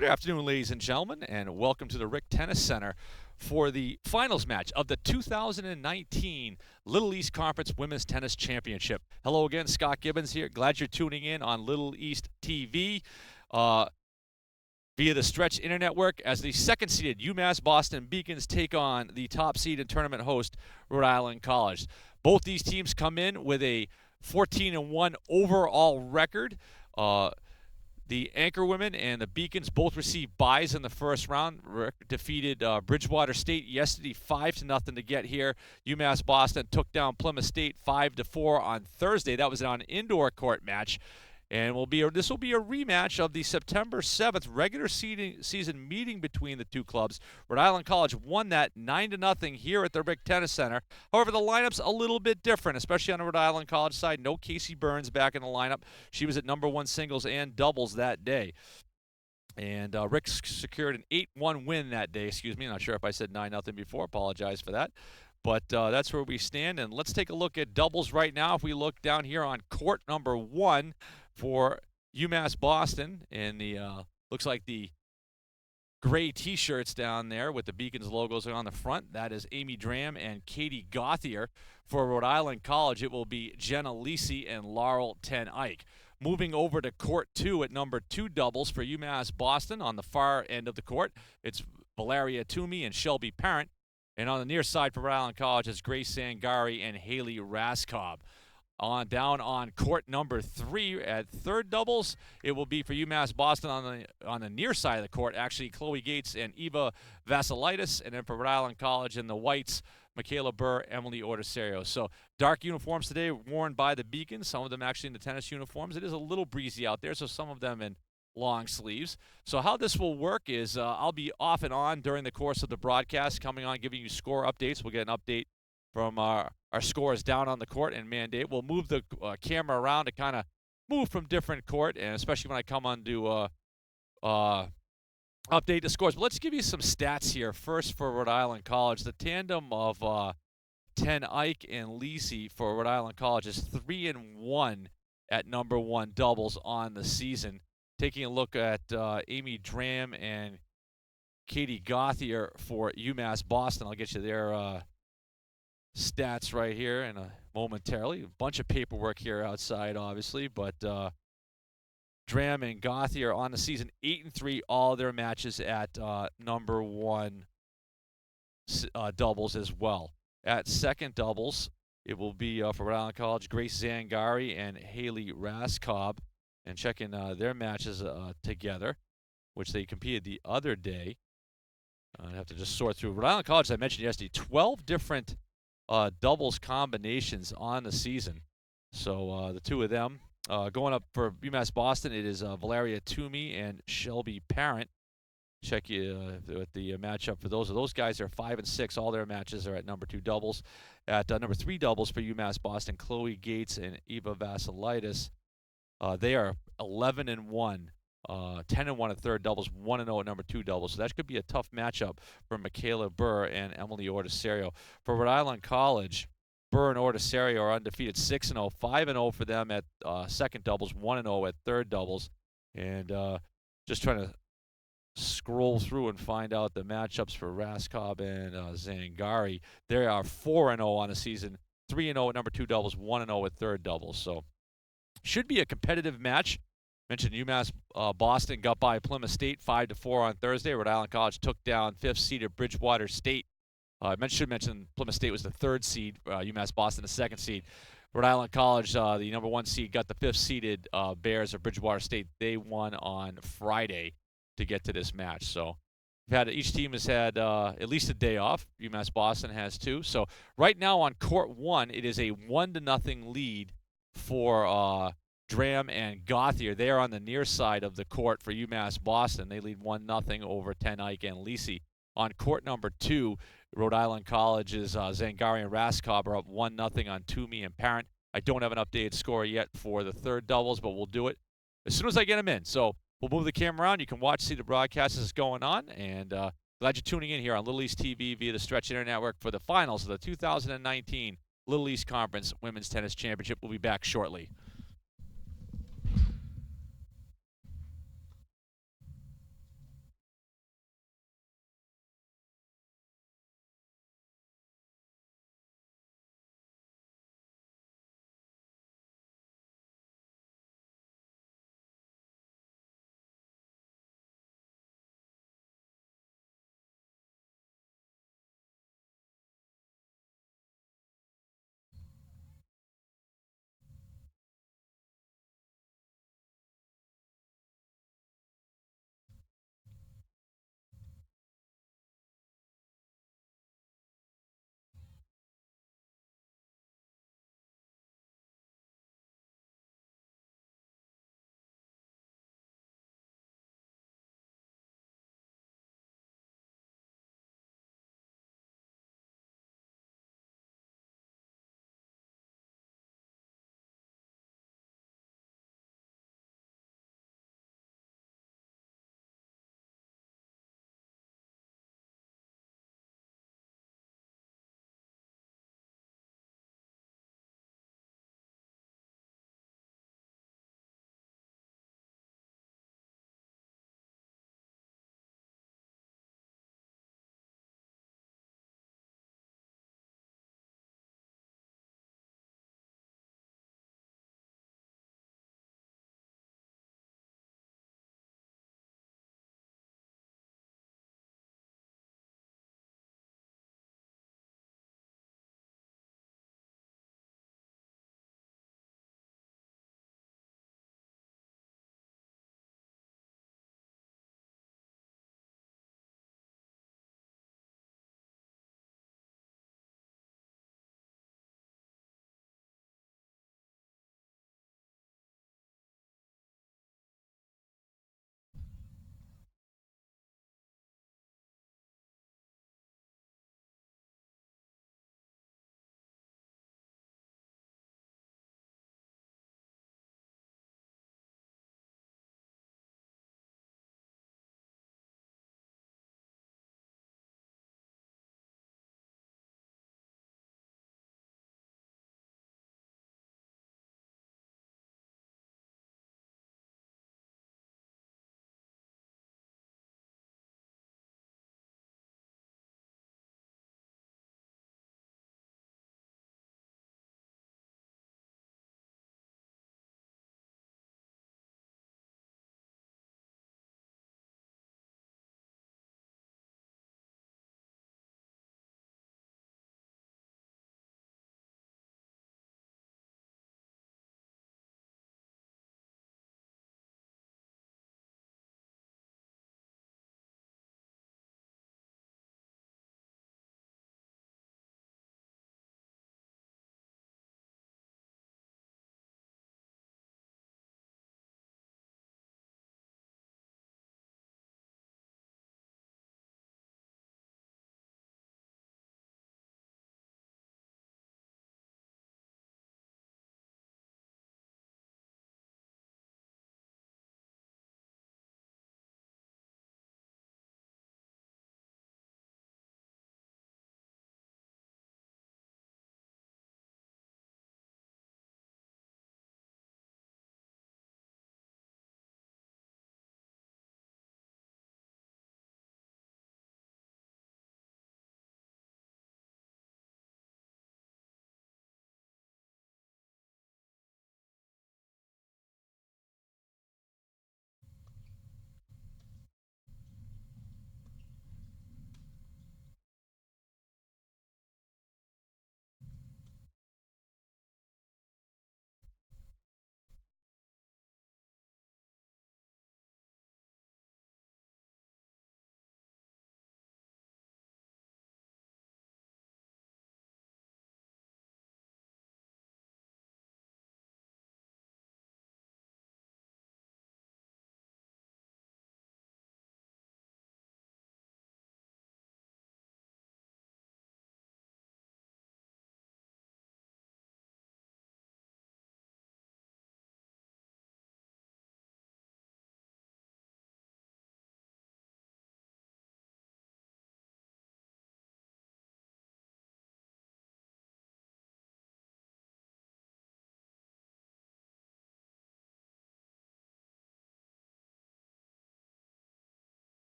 Good afternoon, ladies and gentlemen, and welcome to the Rick Tennis Center for the finals match of the 2019 Little East Conference Women's Tennis Championship. Hello again, Scott Gibbons here. Glad you're tuning in on Little East TV via the Stretch Internet Network as the second-seeded UMass Boston Beacons take on the top seed and tournament host, Rhode Island College. Both these teams come in with a 14-1 overall record. The Anchorwomen and the Beacons both received byes in the first round. Rick defeated Bridgewater State yesterday 5-0 to get here. UMass Boston took down Plymouth State 5-4 on Thursday. That was an indoor court match. And this will be a rematch of the September 7th regular season meeting between the two clubs. Rhode Island College won that 9-0 here at the Rick Tennis Center. However, the lineup's a little bit different, especially on the Rhode Island College side. No Casey Burns back in the lineup. She was at number one singles and doubles that day. And Rick secured an 8-1 win that day. Excuse me, not sure if I said 9-0 before. Apologize for that. But that's where we stand. And let's take a look at doubles right now. If we look down here on court number 1, for UMass Boston, and the looks like the gray T-shirts down there with the Beacons logos on the front. That is Amy Dram and Katie Gauthier. For Rhode Island College, it will be Jenna Lisi and Laurel Ten Eyck. Moving over to court 2 at number 2 doubles for UMass Boston on the far end of the court, it's Valeria Toomey and Shelby Parent. And on the near side for Rhode Island College, it's Grace Sangari and Haley Raskob. Down on court number 3 at third doubles, it will be for UMass Boston on the near side of the court. Actually, Chloe Gates and Eva Vassilitis, and then for Rhode Island College in the whites, Michaela Burr, Emily Orticerio. So dark uniforms today worn by the Beacons. Some of them actually in the tennis uniforms. It is a little breezy out there, so some of them in long sleeves. So how this will work is I'll be off and on during the course of the broadcast, coming on, giving you score updates. We'll get an update from our scores down on the court and mandate. We'll move the camera around to kind of move from different court, and especially when I come on to update the scores. But let's give you some stats here. First for Rhode Island College, the tandem of Ten Eyck and Lisi for Rhode Island College is 3-1 at number 1 doubles on the season. Taking a look at Amy Dram and Katie Gauthier for UMass Boston, I'll get you their stats right here in momentarily. A bunch of paperwork here outside, obviously, but Dram and Gauthier on the season 8-3, all their matches at number 1 doubles as well. At second doubles, it will be for Rhode Island College, Grace Zangari and Haley Raskob, and checking their matches together, which they competed the other day. I'd have to just sort through. Rhode Island College, as I mentioned yesterday, 12 different doubles combinations on the season. So the two of them going up for UMass Boston, it is Valeria Toomey and Shelby Parent. Check with the matchup for those guys are 5-6. All their matches are at number 2 doubles. At number 3 doubles for UMass Boston, Chloe Gates and Eva Vassilitis. They are 11-1. 10-1 at third doubles, 1-0 at number 2 doubles. So that could be a tough matchup for Michaela Burr and Emily Orticerio. For Rhode Island College, Burr and Orticerio are undefeated, 6-0, 5-0 for them at second doubles, 1-0 at third doubles. And just trying to scroll through and find out the matchups for Raskob and Zangari. They are 4-0 on the season, 3-0 at number 2 doubles, 1-0 at third doubles. So should be a competitive match. Mentioned UMass Boston got by Plymouth State 5-4 on Thursday. Rhode Island College took down 5th seeded Bridgewater State. I should mention Plymouth State was the 3rd seed, UMass Boston the 2nd seed. Rhode Island College, the number 1 seed, got the 5th seeded Bears of Bridgewater State. They won on Friday to get to this match. So each team has had at least a day off. UMass Boston has 2. So right now on court 1, it is a 1-0 lead for Dram and Gauthier. They are on the near side of the court for UMass Boston. They lead 1-0 over Ten Eyck and Lisi. On court number 2, Rhode Island College's Zangari and Raskob are up 1-0 on Toomey and Parent. I don't have an updated score yet for the third doubles, but we'll do it as soon as I get them in. So we'll move the camera around. You can see the broadcast as it's going on. And glad you're tuning in here on Little East TV via the Stretch Internet Network for the finals of the 2019 Little East Conference Women's Tennis Championship. We'll be back shortly.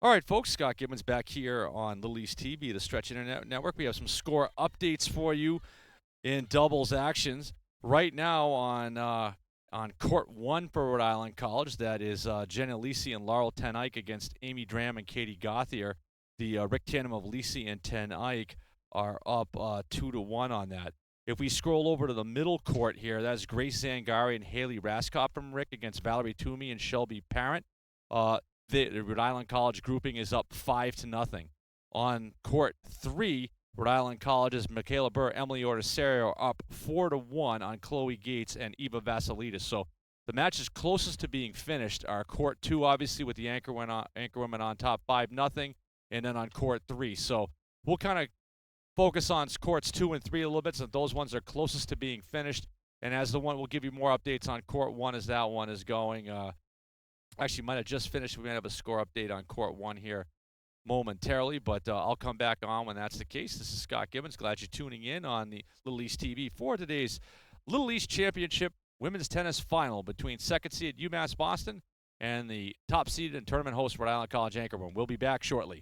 All right, folks, Scott Gibbons back here on Little East TV, the Stretch Internet Network. We have some score updates for you in doubles actions. Right now on court one for Rhode Island College, that is Jenna Lisi and Laurel Ten Eyck against Amy Dram and Katie Gauthier. The Rick tandem of Lisi and Ten Eyck are up 2-1 on that. If we scroll over to the middle court here, that's Grace Zangari and Haley Raskop from Rick against Valerie Toomey and Shelby Parent. The Rhode Island College grouping is up 5-0. On court three, Rhode Island College's Michaela Burr, Emily Ortisario are up 4-1 on Chloe Gates and Eva Vasilidis. So the matches closest to being finished are court two, obviously, with the Anchorwomen on top 5-0, and then on court three. So we'll kind of focus on courts 2 and 3 a little bit, so those ones are closest to being finished. And as the one, we'll give you more updates on court one as that one is going. Actually, might have just finished. We might have a score update on court one here momentarily, but I'll come back on when that's the case. This is Scott Gibbons. Glad you're tuning in on the Little East TV for today's Little East Championship Women's Tennis Final between second seed UMass Boston and the top seeded and tournament host Rhode Island College Anchorwomen. We'll be back shortly.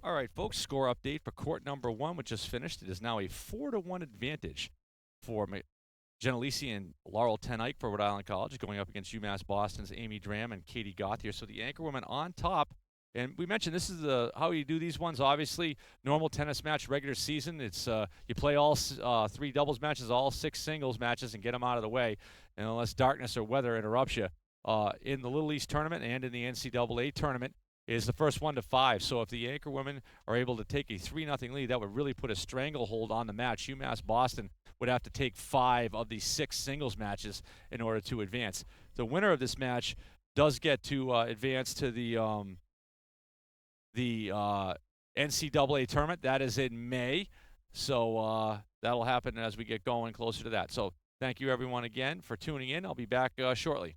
All right, folks, score update for court number one, which just finished. It is now a 4-1 advantage for Jenna Lisi and Laurel Ten Eyck for Rhode Island College, going up against UMass Boston's Amy Dram and Katie Gauthier. So the Anchorwomen on top. And we mentioned this is how you do these ones. Obviously, normal tennis match, regular season. It's you play all 3 doubles matches, all 6 singles matches, and get them out of the way. And unless darkness or weather interrupts you, in the Little East tournament and in the NCAA tournament, is the first 1 to 5. So if the Anchorwomen are able to take a 3-0 lead, that would really put a stranglehold on the match. UMass Boston would have to take 5 of these 6 singles matches in order to advance. The winner of this match does get to advance to the NCAA tournament. That is in May. So that'll happen as we get going closer to that. So thank you, everyone, again for tuning in. I'll be back shortly.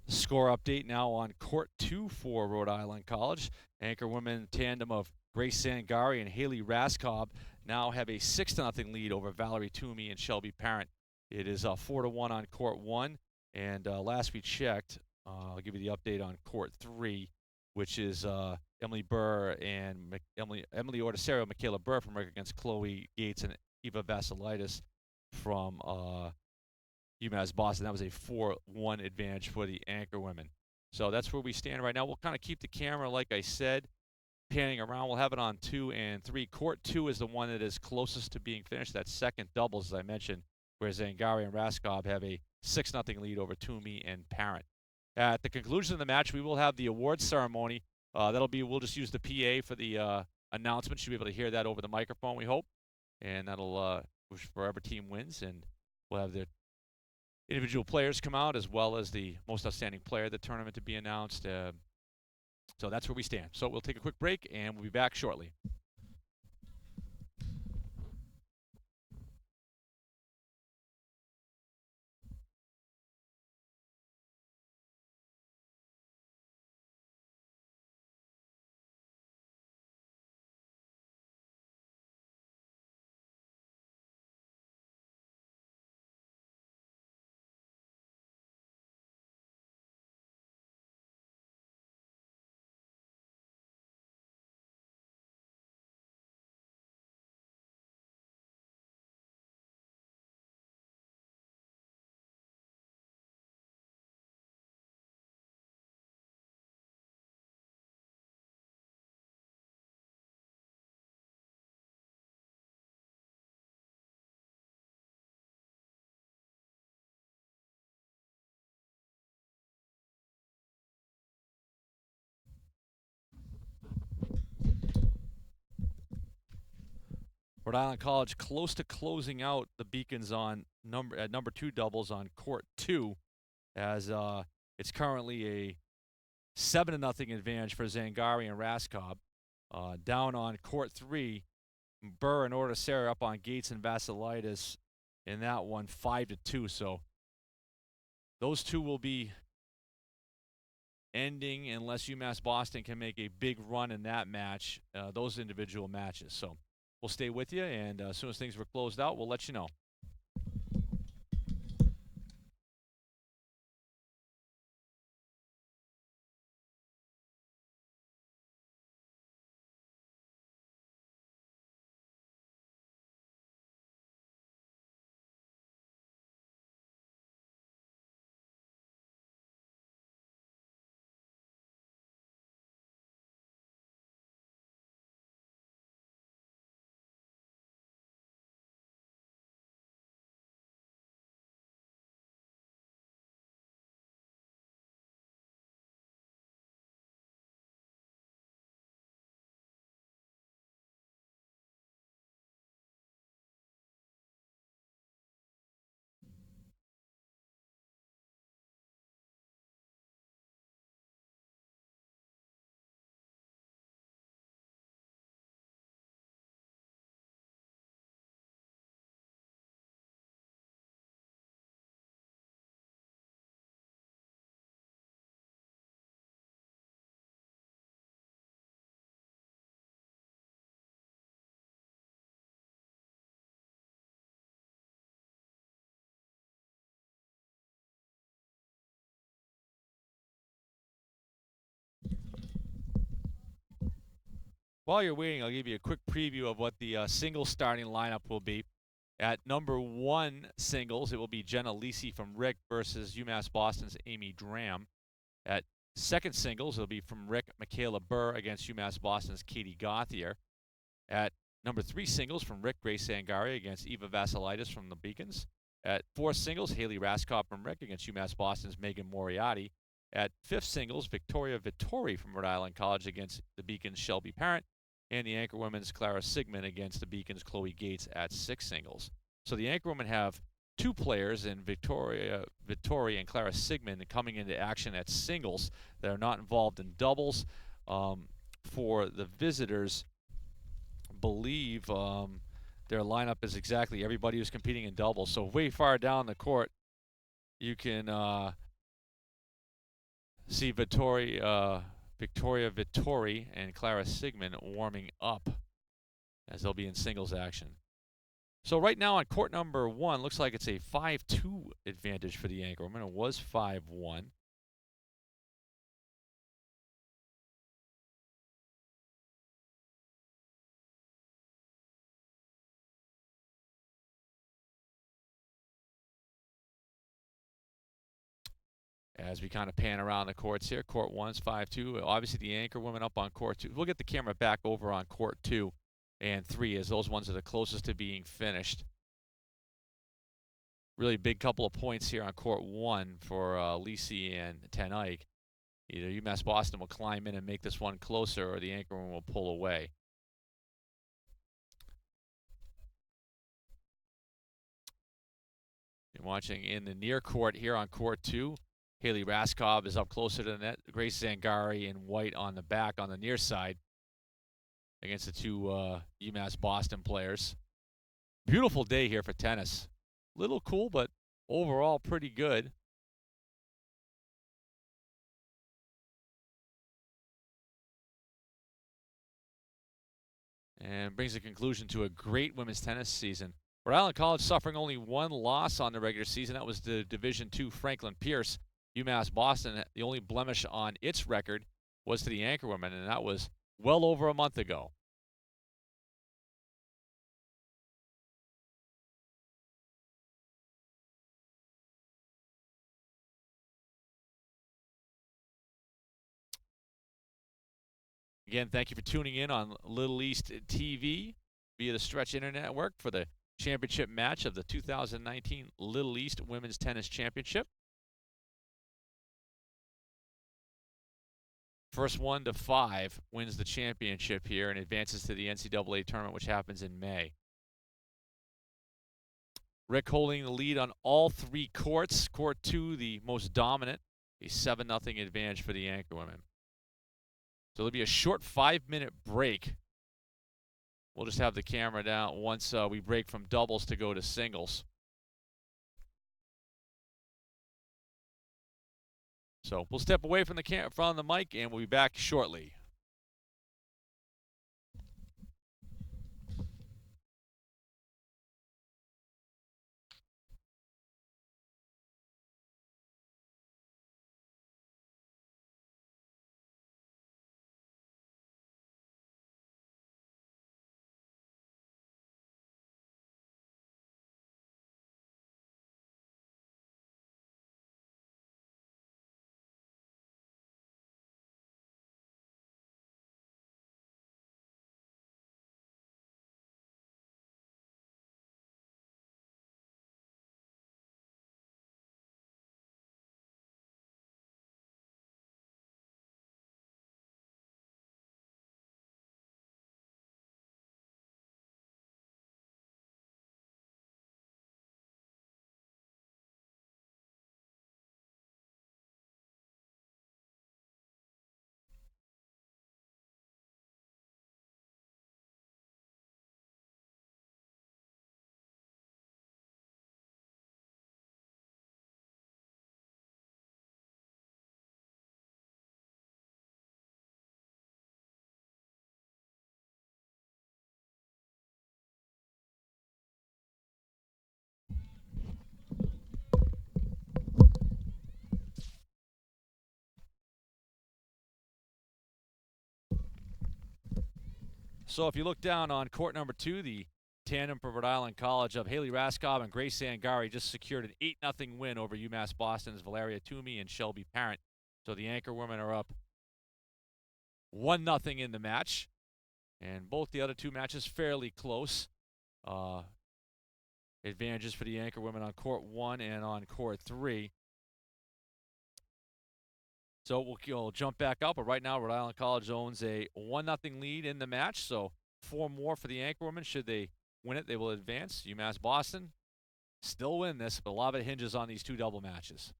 Score update now on court 2 for Rhode Island College. Anchorwomen tandem of Grace Zangari and Haley Raskop now have a 6-0 lead over Valerie Toomey and Shelby Parent. It is 4-1 on court 1. And last we checked, I'll give you the update on court 3, which is Emily Burr and Emily Ortisario, Michaela Burr from Rick against Chloe Gates and Eva Vasilidis from UMass Boston. That was a 4-1 advantage for the Anchorwomen. So that's where we stand right now. We'll kind of keep the camera, like I said, panning around. We'll have it on 2 and 3. Court 2 is the one that is closest to being finished. That's second doubles, as I mentioned, where Zangari and Raskov have a 6-0 lead over Toomey and Parent. At the conclusion of the match, we will have the awards ceremony. We'll just use the PA for the announcement. Should be able to hear that over the microphone, we hope. And that'll wherever team wins, and we'll have the individual players come out, as well as the most outstanding player of the tournament to be announced. So that's where we stand. So we'll take a quick break, and we'll be back shortly. Rhode Island College close to closing out the Beacons on number 2 doubles on court 2, as it's currently a 7-0 advantage for Zangari and Raskov. Down on court 3, Burr and Ortisera up on Gates and Vassilitis in that one, 5-2. So those two will be ending unless UMass Boston can make a big run in that match, those individual matches. So we'll stay with you, and as soon as things were closed out, we'll let you know. While you're waiting, I'll give you a quick preview of what the single starting lineup will be. At number 1 singles, it will be Jenna Lisi from Rick versus UMass Boston's Amy Dram. At second singles, it'll be from Rick, Michaela Burr against UMass Boston's Katie Gauthier. At number 3 singles, from Rick, Grace Sangari against Eva Vassilitis from the Beacons. At 4th singles, Haley Raskov from Rick against UMass Boston's Megan Moriarty. At 5th singles, Victoria Vittori from Rhode Island College against the Beacons' Shelby Parent. And the Anchorwomen's Clara Sigmund against the Beacons' Chloe Gates at 6 singles. So the Anchorwomen have 2 players in Victoria Vittori and Clara Sigmund coming into action at singles that are not involved in doubles. For the visitors, believe their lineup is exactly everybody who's competing in doubles. So way far down the court, you can see Victoria Vittori and Clara Sigmund warming up as they'll be in singles action. So right now on court number 1, looks like it's a 5-2 advantage for the Anchorwomen. It was 5-1. As we kind of pan around the courts here, court 1's 5-2. Obviously, the Anchorwomen up on court 2. We'll get the camera back over on court 2 and 3, as those ones are the closest to being finished. Really big couple of points here on court 1 for LEC and Ten Eyck. Either UMass Boston will climb in and make this one closer, or the Anchorwomen will pull away. You're watching in the near court here on court 2. Haley Raskov is up closer to the net. Grace Zangari in white on the back on the near side against the two UMass Boston players. Beautiful day here for tennis. Little cool, but overall pretty good. And brings a conclusion to a great women's tennis season. Rhode Island College suffering only one loss on the regular season. That was the Division II Franklin Pierce. UMass Boston, the only blemish on its record was to the Anchorwomen, and that was well over a month ago. Again, thank you for tuning in on Little East TV via the Stretch Internet Network for the championship match of the 2019 Little East Women's Tennis Championship. First 1 to 5 wins the championship here and advances to the NCAA tournament, which happens in May. Rick holding the lead on all 3 courts. Court 2, the most dominant, a 7-0 advantage for the Anchorwomen. So there'll be a short 5-minute break. We'll just have the camera down once we break from doubles to go to singles. So we'll step away from the mic, and we'll be back shortly. So if you look down on court number 2, the tandem for Rhode Island College of Haley Raskov and Grace Zangari just secured an 8-0 win over UMass Boston's Valeria Toomey and Shelby Parent. So the Anchorwomen are up 1-0 in the match. And both the other 2 matches fairly close. Advantages for the Anchorwomen on court 1 and on court 3. So we'll jump back up, but right now Rhode Island College owns a 1-0 lead in the match. So 4 more for the Anchorwomen. Should they win it, they will advance. UMass Boston still win this, but a lot of it hinges on these 2 double matches.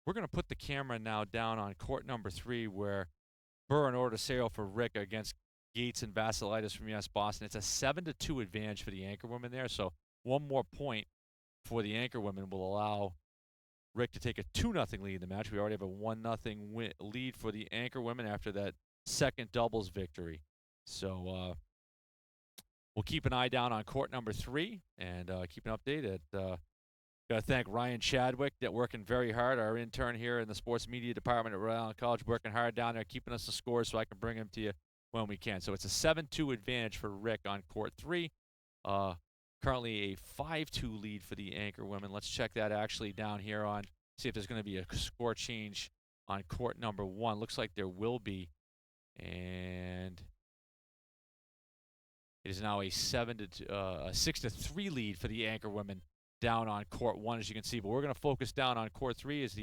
we're going to put the camera now down on court number 3 where Burr and Ordaceo for Rick against Gates and Vassilitis from UMass Boston. It's a 7-2 advantage for the Anchorwomen there. So one more point for the Anchorwomen will allow Rick to take a 2-0 lead in the match. We already have a 1-0 lead for the Anchorwomen after that second doubles victory. So we'll keep an eye down on court number 3 and keep an update. Got to thank Ryan Chadwick, that working very hard, our intern here in the sports media department at Rhode Island College, working hard down there, keeping us the scores so I can bring them to you when we can. So it's a 7-2 advantage for Rick on court 3. Currently a 5-2 lead for the Anchorwomen. Let's check that actually down here on, see if there's going to be a score change on court number 1. Looks like there will be. And it is now a 6-3 lead for the Anchorwomen down on court 1, as you can see. But we're going to focus down on court 3 as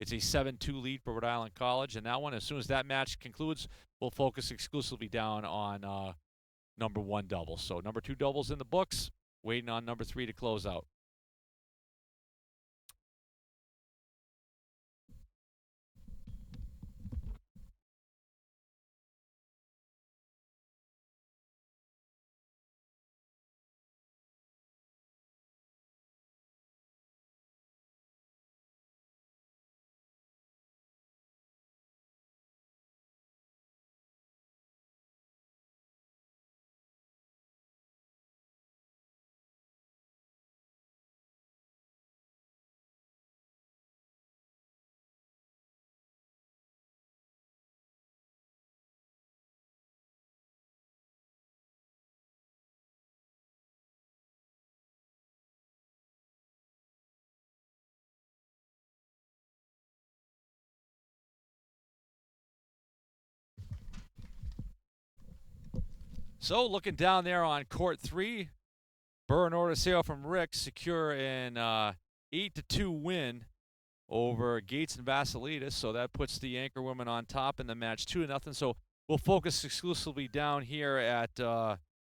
it's a 7-2 lead for Rhode Island College. And that one, as soon as that match concludes, we'll focus exclusively down on number 1 doubles. So number 2 doubles in the books, waiting on number 3 to close out. So looking down there on court 3, Burr and Ordaceo from Rick secure an 8-2 win over Gates and Vassilitis. So that puts the Anchorwomen on top in the match 2-0. So we'll focus exclusively down here at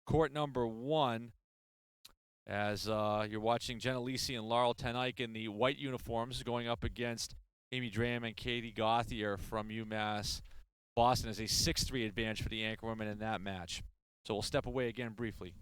court number 1 as you're watching Jenna Lisi and Laurel Tenike in the white uniforms going up against Amy Dram and Katie Gauthier from UMass Boston as a 6-3 advantage for the Anchorwomen in that match. So we'll step away again briefly.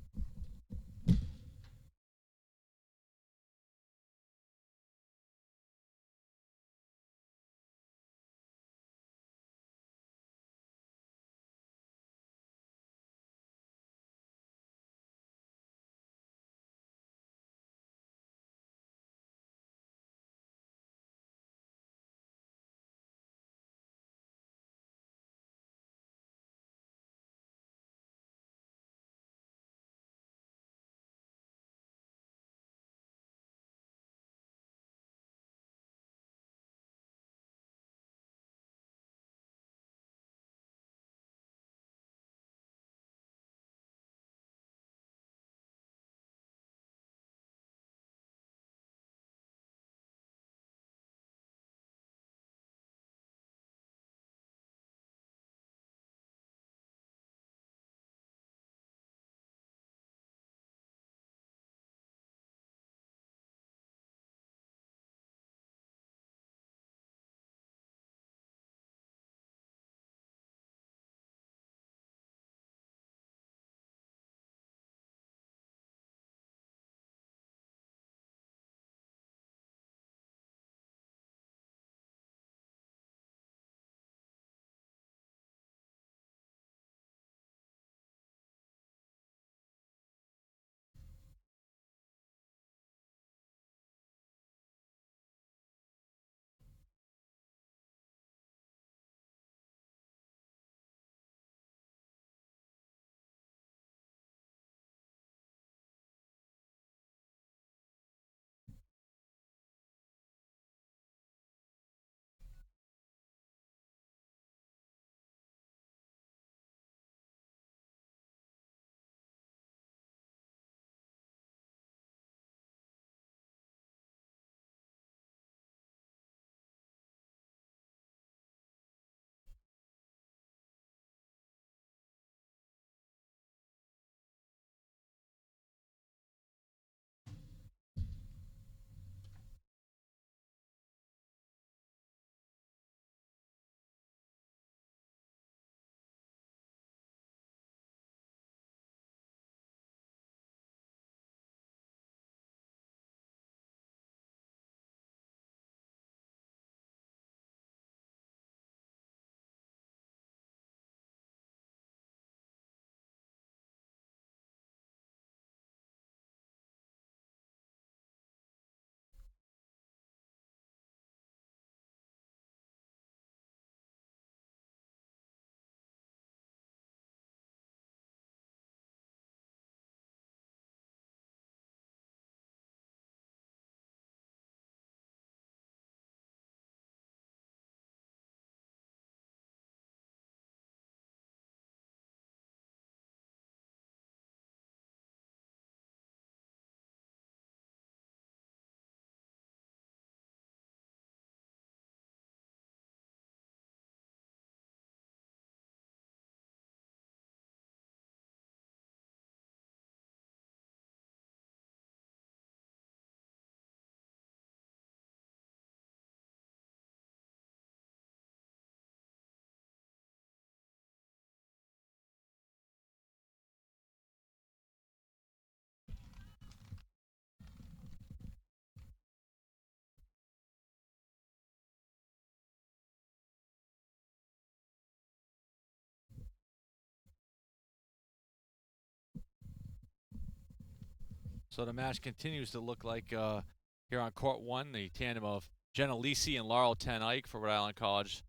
So the match continues to look like here on court one, the tandem of Jenna LEC and Laurel Ten Eyck for Rhode Island College.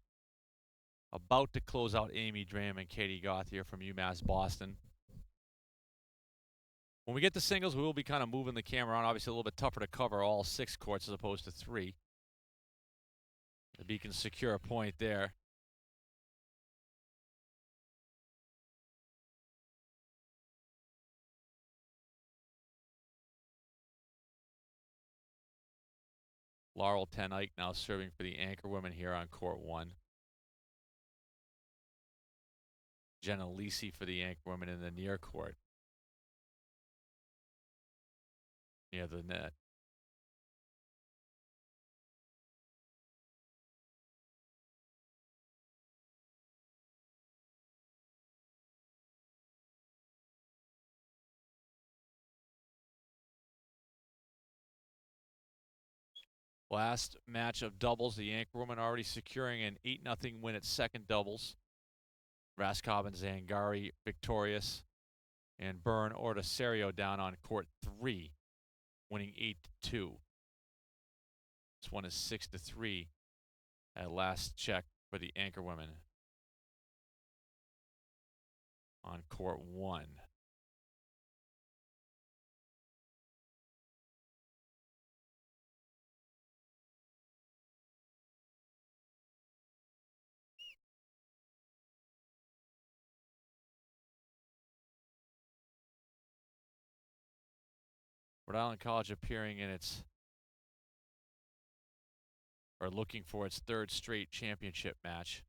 About to close out Amy Dram and Katie Goth here from UMass Boston. When we get to singles, we will be kind of moving the camera on. Obviously, a little bit tougher to cover all 6 courts as opposed to 3. The Beacons secure a point there. Laurel Ten Eyck now serving for the Anchorwomen here on court 1. Jenna LEC for the Anchorwomen in the near court, near the net. Last match of doubles, the Anchorwomen already securing an 8-0 win at second doubles. Raskov and Zangari victorious, and Byrne Orticerio down on court 3, winning 8-2. This one is 6-3 at last check for the Anchorwomen on court 1. Rhode Island College appearing in its, or looking for its 3rd straight championship match,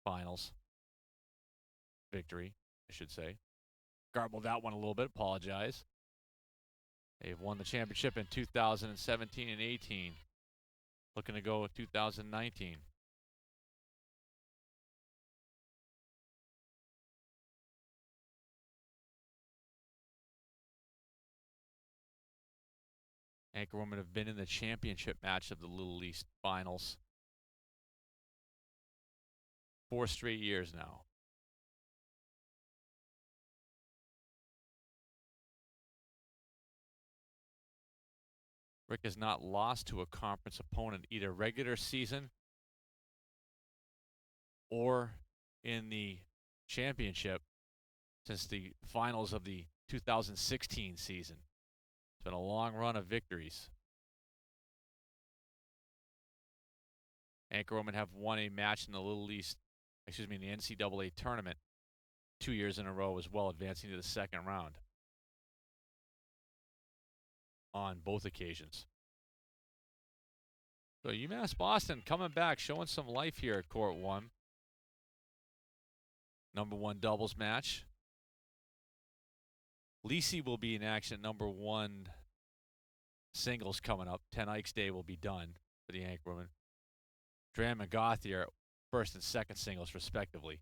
finals victory, I should say. Garbled that one a little bit, apologize. They've won the championship in 2017 and 18. Looking to go with 2019. Anchorwomen have been in the championship match of the Little East Finals 4 straight years now. Rick has not lost to a conference opponent either regular season or in the championship since the finals of the 2016 season. It's been a long run of victories. Anchorwomen have won a match in the Little East, in the NCAA tournament 2 years in a row as well, advancing to the second round on both occasions. So UMass Boston coming back, showing some life here at court 1. Number 1 doubles match. LEC will be in action at number 1 singles coming up. Ten Eyck's day will be done for the Anchorwomen. Dram and Goth here, 1st and 2nd singles respectively.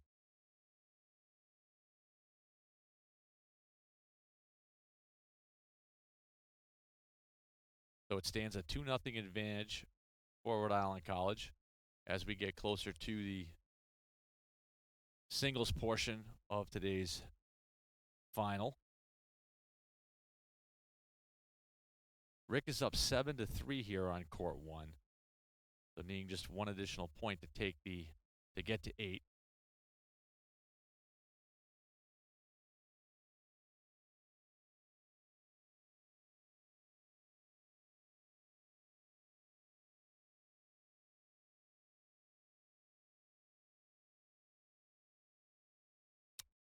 So it stands a 2-0 advantage for Rhode Island College as we get closer to the singles portion of today's final. Rick is up 7-3 here on court 1. So needing just one additional point to get to 8.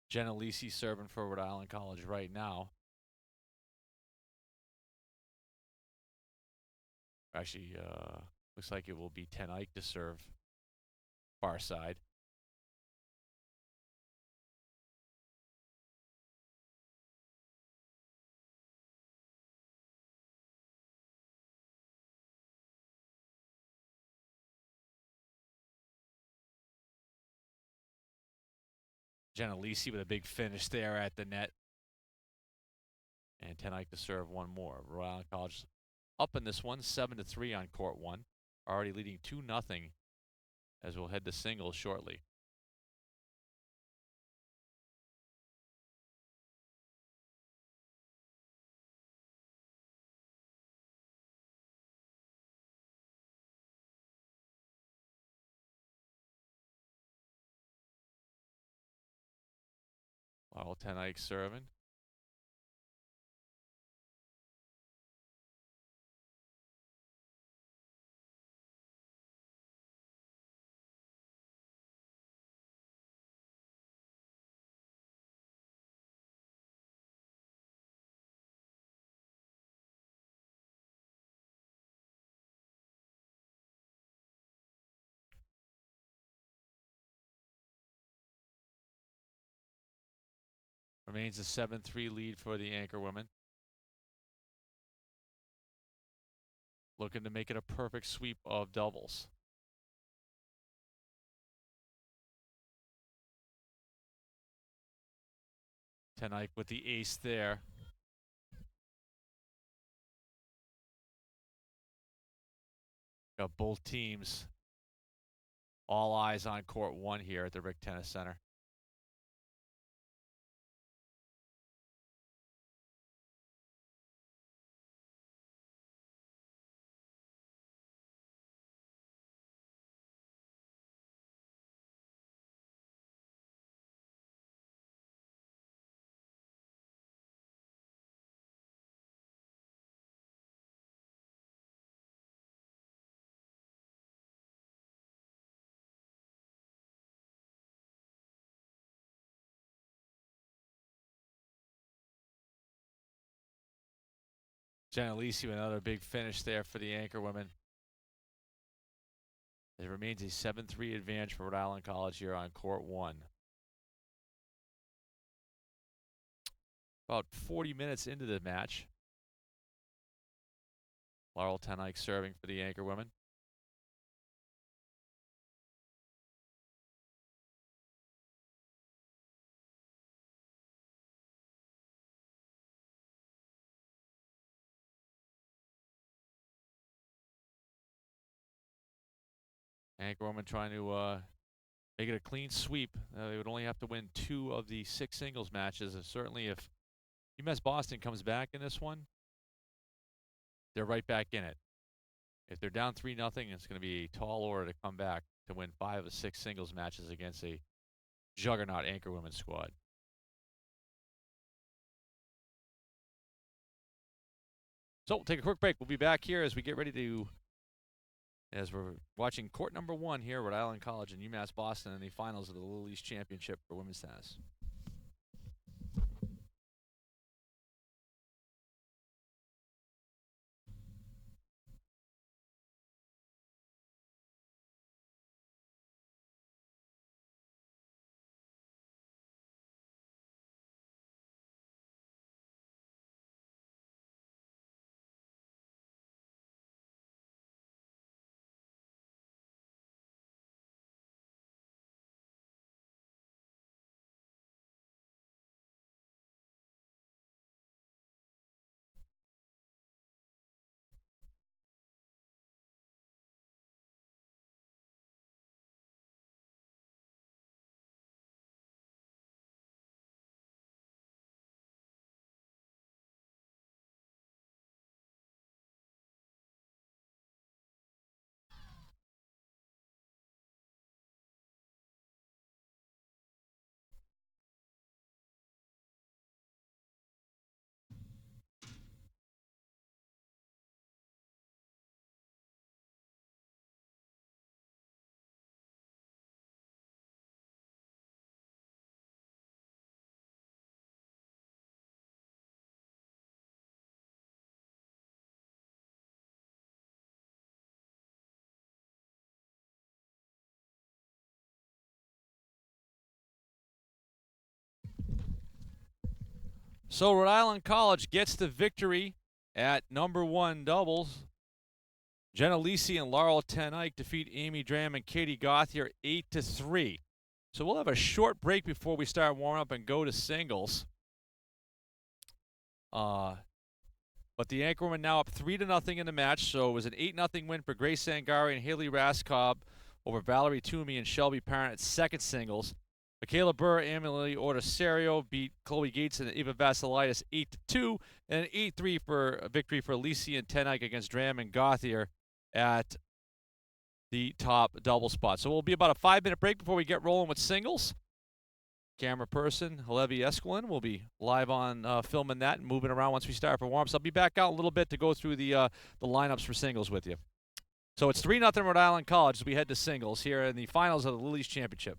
Jenna LEC serving for Rhode Island College right now. Actually, looks like it will be Ten Eyck to serve far side. Jenna LEC with a big finish there at the net. And Ten Eyck to serve one more. Rhode Island College up in this one, 7-3 on court 1. Already leading 2-0 as we'll head to singles shortly. Ten Eyck serving. Remains a 7-3 lead for the Anchorwomen. Looking to make it a perfect sweep of doubles. Ten Eyck with the ace there. Got both teams all eyes on court one here at the Rick Tennis Center. LEC with another big finish there for the Anchorwomen. It remains a 7-3 advantage for Rhode Island College here on court one. About 40 minutes into the match. Laurel Ten Eyck serving for the Anchorwomen. Anchorwomen trying to make it a clean sweep. They would only have to win 2 of the 6 singles matches. And certainly if UMass Boston comes back in this one, they're right back in it. If they're down 3-0, it's going to be a tall order to come back to win 5 of 6 singles matches against a juggernaut Anchorwomen squad. So we'll take a quick break. We'll be back here as we get ready to, as we're watching court number 1 here, Rhode Island College and UMass Boston in the finals of the Little East Championship for women's tennis. So Rhode Island College gets the victory at number 1 doubles. Jenna Lisi and Laurel Ten Eyck defeat Amy Dram and Katie Gauthier 8-3. So we'll have a short break before we start warming up and go to singles. But the Anchorwomen now up 3-0 in the match. So it was an 8-0 win for Grace Sangari and Haley Raskob over Valerie Toomey and Shelby Parent at second singles. Michaela Burr, Emily Ortisario beat Chloe Gates and Eva Vassiliadis 8-2, and an 8-3 for victory for Lisi and Ten Eyck against Dram and Gauthier at the top double spot. So we'll be about a 5-minute break before we get rolling with singles. camera person, Halevi Esquilin, will be live on filming that and moving around once we start for warm-ups. I'll be back out in a little bit to go through the lineups for singles with you. So it's 3-0 Rhode Island College as we head to singles here in the finals of the Little East Championship.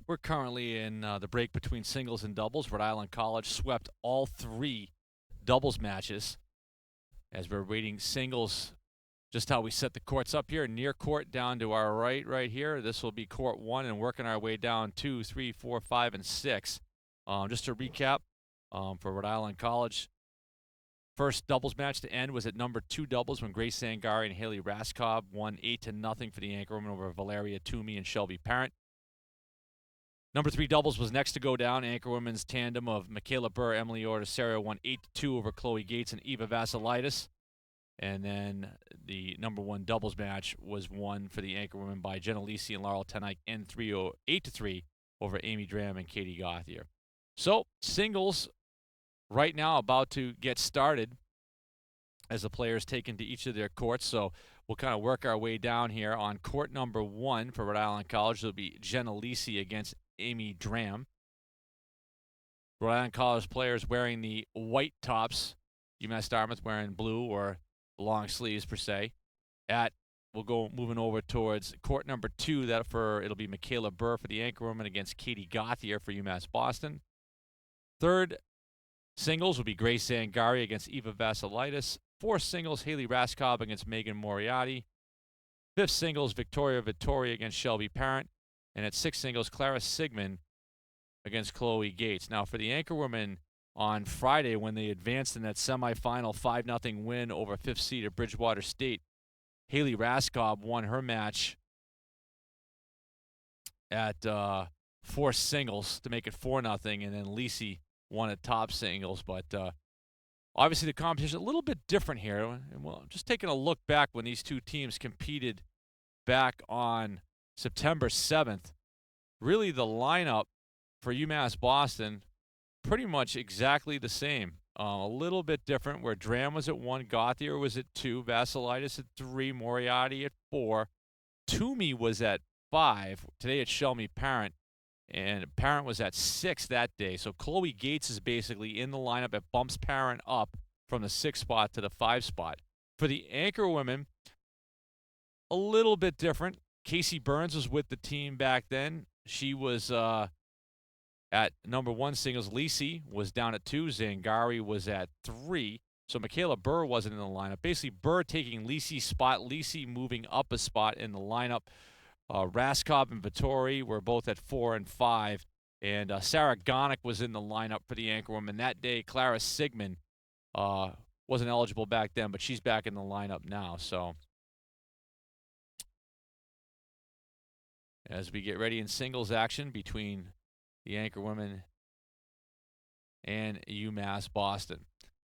We're currently in the break between singles and doubles. Rhode Island College swept all 3 doubles matches. As we're waiting singles, just how we set the courts up here. Near court down to our right here. This will be court 1 and working our way down 2, 3, 4, 5, and 6. Just to recap for Rhode Island College, first doubles match to end was at number 2 doubles when Grace Sangari and Haley Raskov won 8-0 for the Anchorwomen over Valeria Toomey and Shelby Parent. Number 3 doubles was next to go down. Anchorwomen's tandem of Michaela Burr, Emily Ortesero won 8-2 over Chloe Gates and Eva Vassilitis. And then the number 1 doubles match was won for the Anchorwomen by Jenna Lisi and Laurel Tenike in 8-3 over Amy Dram and Katie Gauthier. So singles right now about to get started as the players take into each of their courts. So we'll kind of work our way down here. On court number 1 for Rhode Island College, it'll be Jenna Lisi against Amy Dram. Rhode Island College players wearing the white tops. UMass Dartmouth wearing blue or long sleeves per se. At we'll go moving over towards court number 2. It'll be Michaela Burr for the Anchorwomen against Katie Gauthier for UMass Boston. Third singles will be Grace Zangari against Eva Vassilitis. Fourth singles, Haley Raskob against Megan Moriarty. Fifth singles, Victoria Vittori against Shelby Parent. And at sixth singles, Clara Sigmund against Chloe Gates. Now, for the Anchorwomen on Friday, when they advanced in that semifinal 5-0 win over fifth seed at Bridgewater State, Haley Raskob won her match at four singles to make it 4-0, and then LEC won at top singles. But obviously the competition a little bit different here. And well, just taking a look back when these two teams competed back on September 7th, really the lineup for UMass Boston pretty much exactly the same. A little bit different where Dram was at 1, Gauthier was at 2, Vassilitis at 3, Moriarty at 4, Toomey was at 5. Today it's Shelby Parent, and Parent was at 6 that day. So Chloe Gates is basically in the lineup. It bumps Parent up from the 6th spot to the 5 spot. For the Anchorwomen, a little bit different. Casey Burns was with the team back then. She was at number 1 singles. LEC was down at 2. Zangari was at 3. So Michaela Burr wasn't in the lineup. Basically, Burr taking LEC's spot. LEC moving up a spot in the lineup. Raskob and Vittori were both at 4 and 5. And Sarah Gonick was in the lineup for the Anchorwomen. That day, Clara Sigmund wasn't eligible back then, but she's back in the lineup now. So as we get ready in singles action between the Anchorwomen and UMass Boston.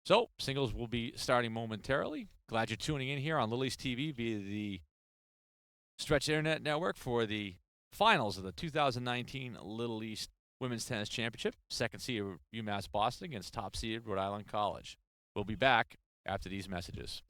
So, singles will be starting momentarily. Glad you're tuning in here on Little East TV via the Stretch Internet Network for the finals of the 2019 Little East Women's Tennis Championship. Second seed UMass Boston against top seeded Rhode Island College. We'll be back after these messages.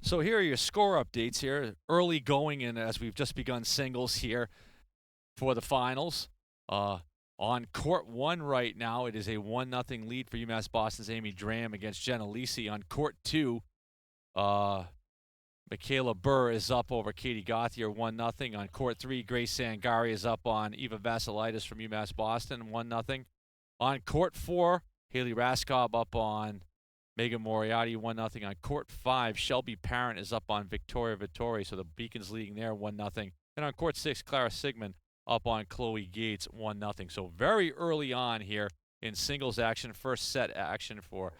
So here are your score updates here. Early going, and as we've just begun singles here for the finals. On court one right now, it is a 1-0 lead for UMass Boston's Amy Dram against Jenna Lisi. On court two, Michaela Burr is up over Katie Gauthier 1-0. On court three, Grace Sangari is up on Eva Vasilaitis from UMass Boston 1-0. On court four, Haley Raskob up on Megan Moriarty 1-0. On court five, Shelby Parent is up on Victoria Vittori, so the Beacons leading there 1-0. And on court six, Clara Sigmund up on Chloe Gates 1-0. So very early on here in singles action, first set action for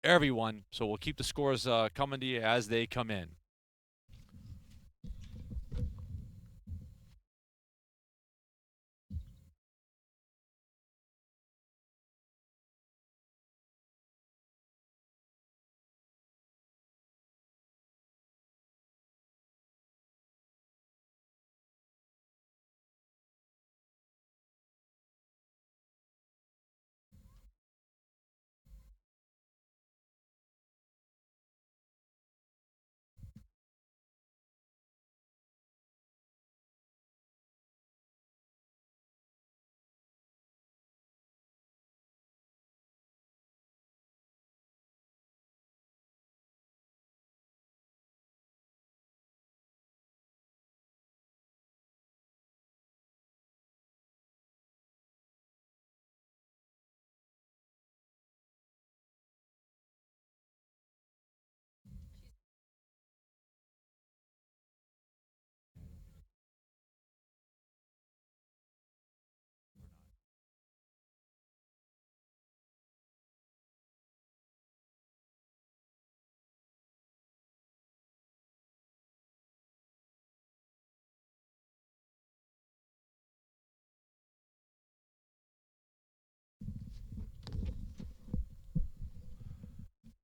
everyone. So we'll keep the scores coming to you as they come in.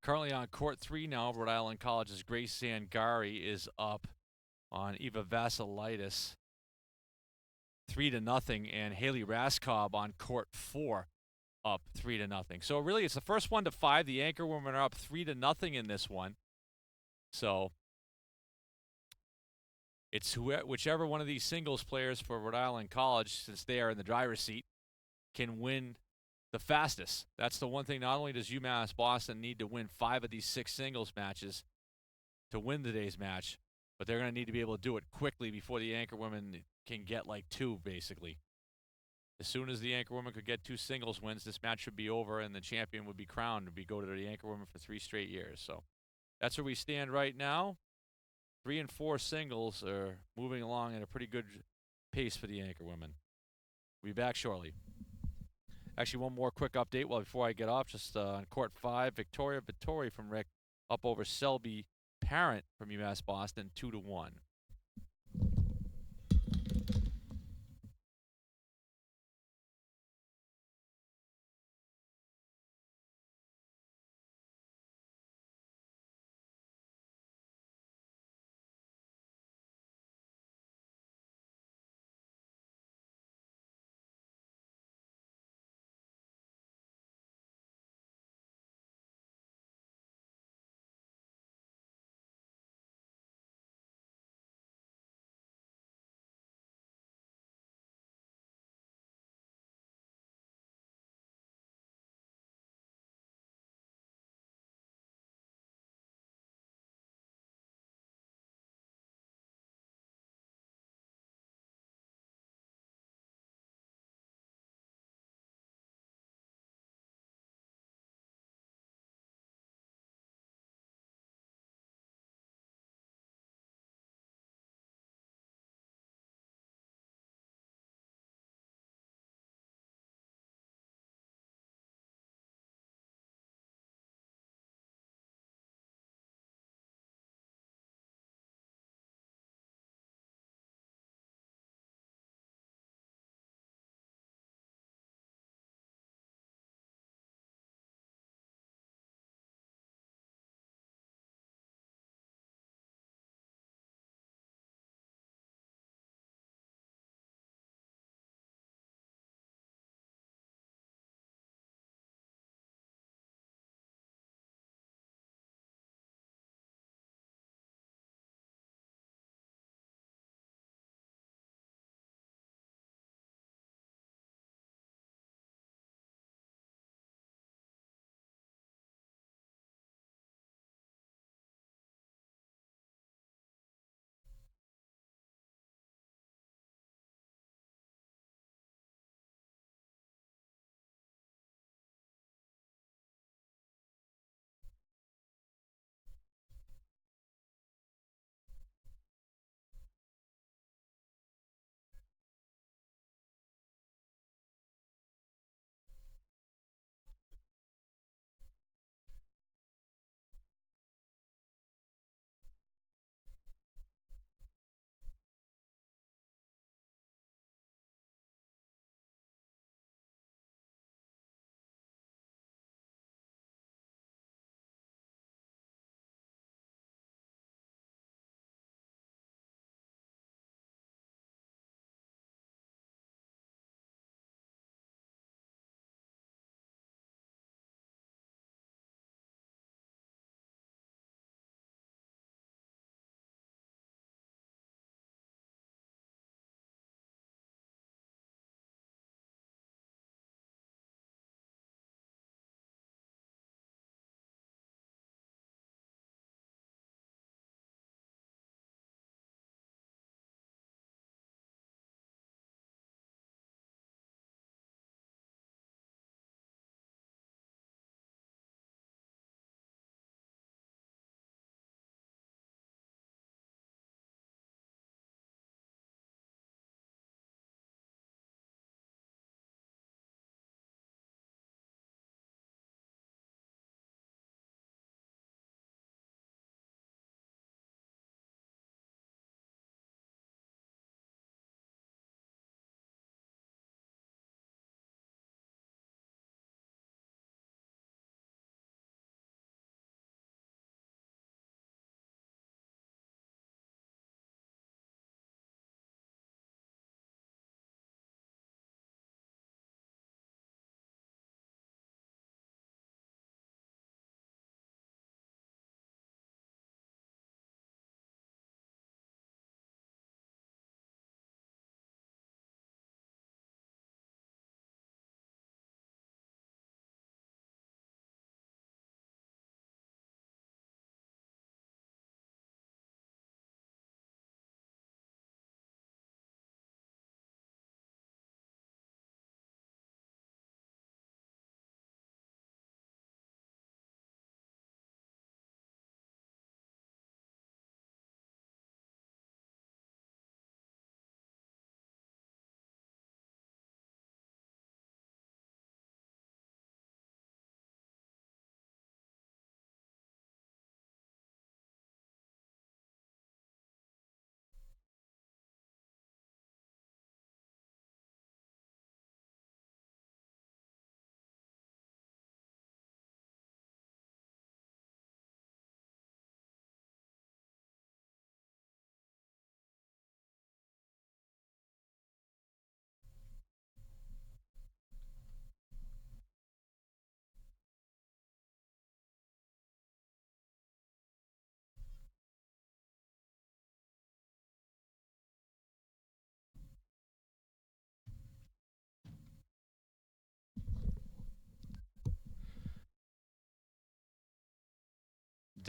Currently on court three now, Rhode Island College's Grace Sangari is up on Eva Vasilaitis 3-0, and Haley Raskob on court four up 3-0. So really, it's the first 1-5. The Anchorwomen are up 3-0 in this one. So it's whichever one of these singles players for Rhode Island College, since they are in the driver's seat, can win the fastest. That's the one thing. Not only does UMass Boston need to win 5 of these 6 singles matches to win today's match, but they're going to need to be able to do it quickly before the Anchorwomen can get like 2, basically. As soon as the Anchorwomen could get 2 singles wins, this match should be over, and the champion would be crowned and go to the Anchorwomen for 3 straight years. So that's where we stand right now. 3 and 4 singles are moving along at a pretty good pace for the Anchorwomen. We'll be back shortly. Actually, one more quick update before I get off. Just on court 5, Victoria Vittori from Rick up over Selby Parent from UMass Boston 2-1.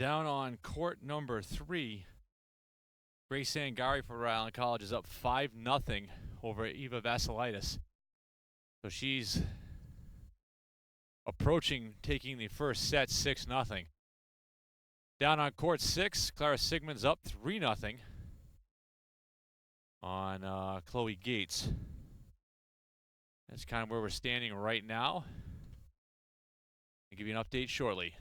Down on court number 3, Grace Angari for Rhode Island College is up 5-0 over Eva Vasilaitis. So she's approaching taking the first set 6-0. Down on court 6, Clara Sigmund's up 3-0 on Chloe Gates. That's kind of where we're standing right now. I'll give you an update shortly.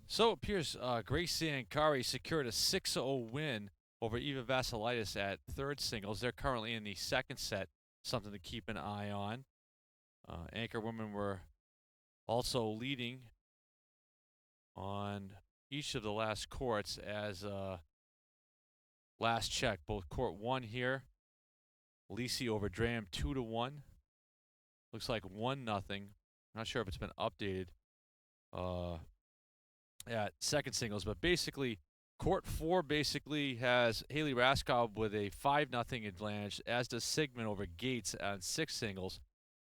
So it appears Grace Angari secured a 6-0 win over Eva Vasilaitis at third singles. They're currently in the second set, something to keep an eye on. Anchorwomen were also leading on each of the last courts as last check. Both court 1 here, LEC over Dram 2-1. Looks like 1-0. Not sure if it's been updated at second singles, but basically court 4 basically has Haley Raskov with a 5-0 advantage, as does Sigmund over Gates on 6 singles,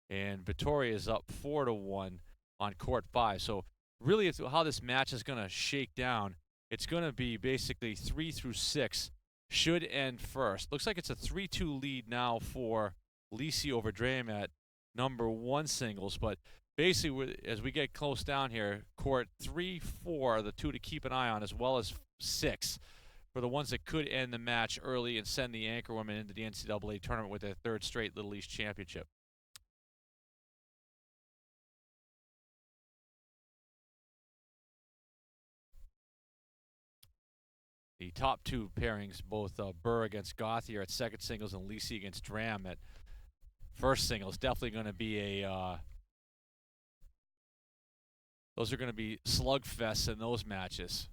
and Vittoria is up 4-1 on court 5. So really, it's how this match is going to shake down. It's going to be basically 3 through 6 should end first. Looks like it's a 3-2 lead now for LEC over Dram at number 1 singles, but basically, as we get close down here, court 3, 4 are the two to keep an eye on, as well as 6 for the ones that could end the match early and send the Anchorwomen into the NCAA tournament with their 3rd straight Little East championship. The top 2 pairings, both Burr against Gauthier at second singles and LEC against Dram at first singles, definitely going to be a those are going to be slugfests in those matches.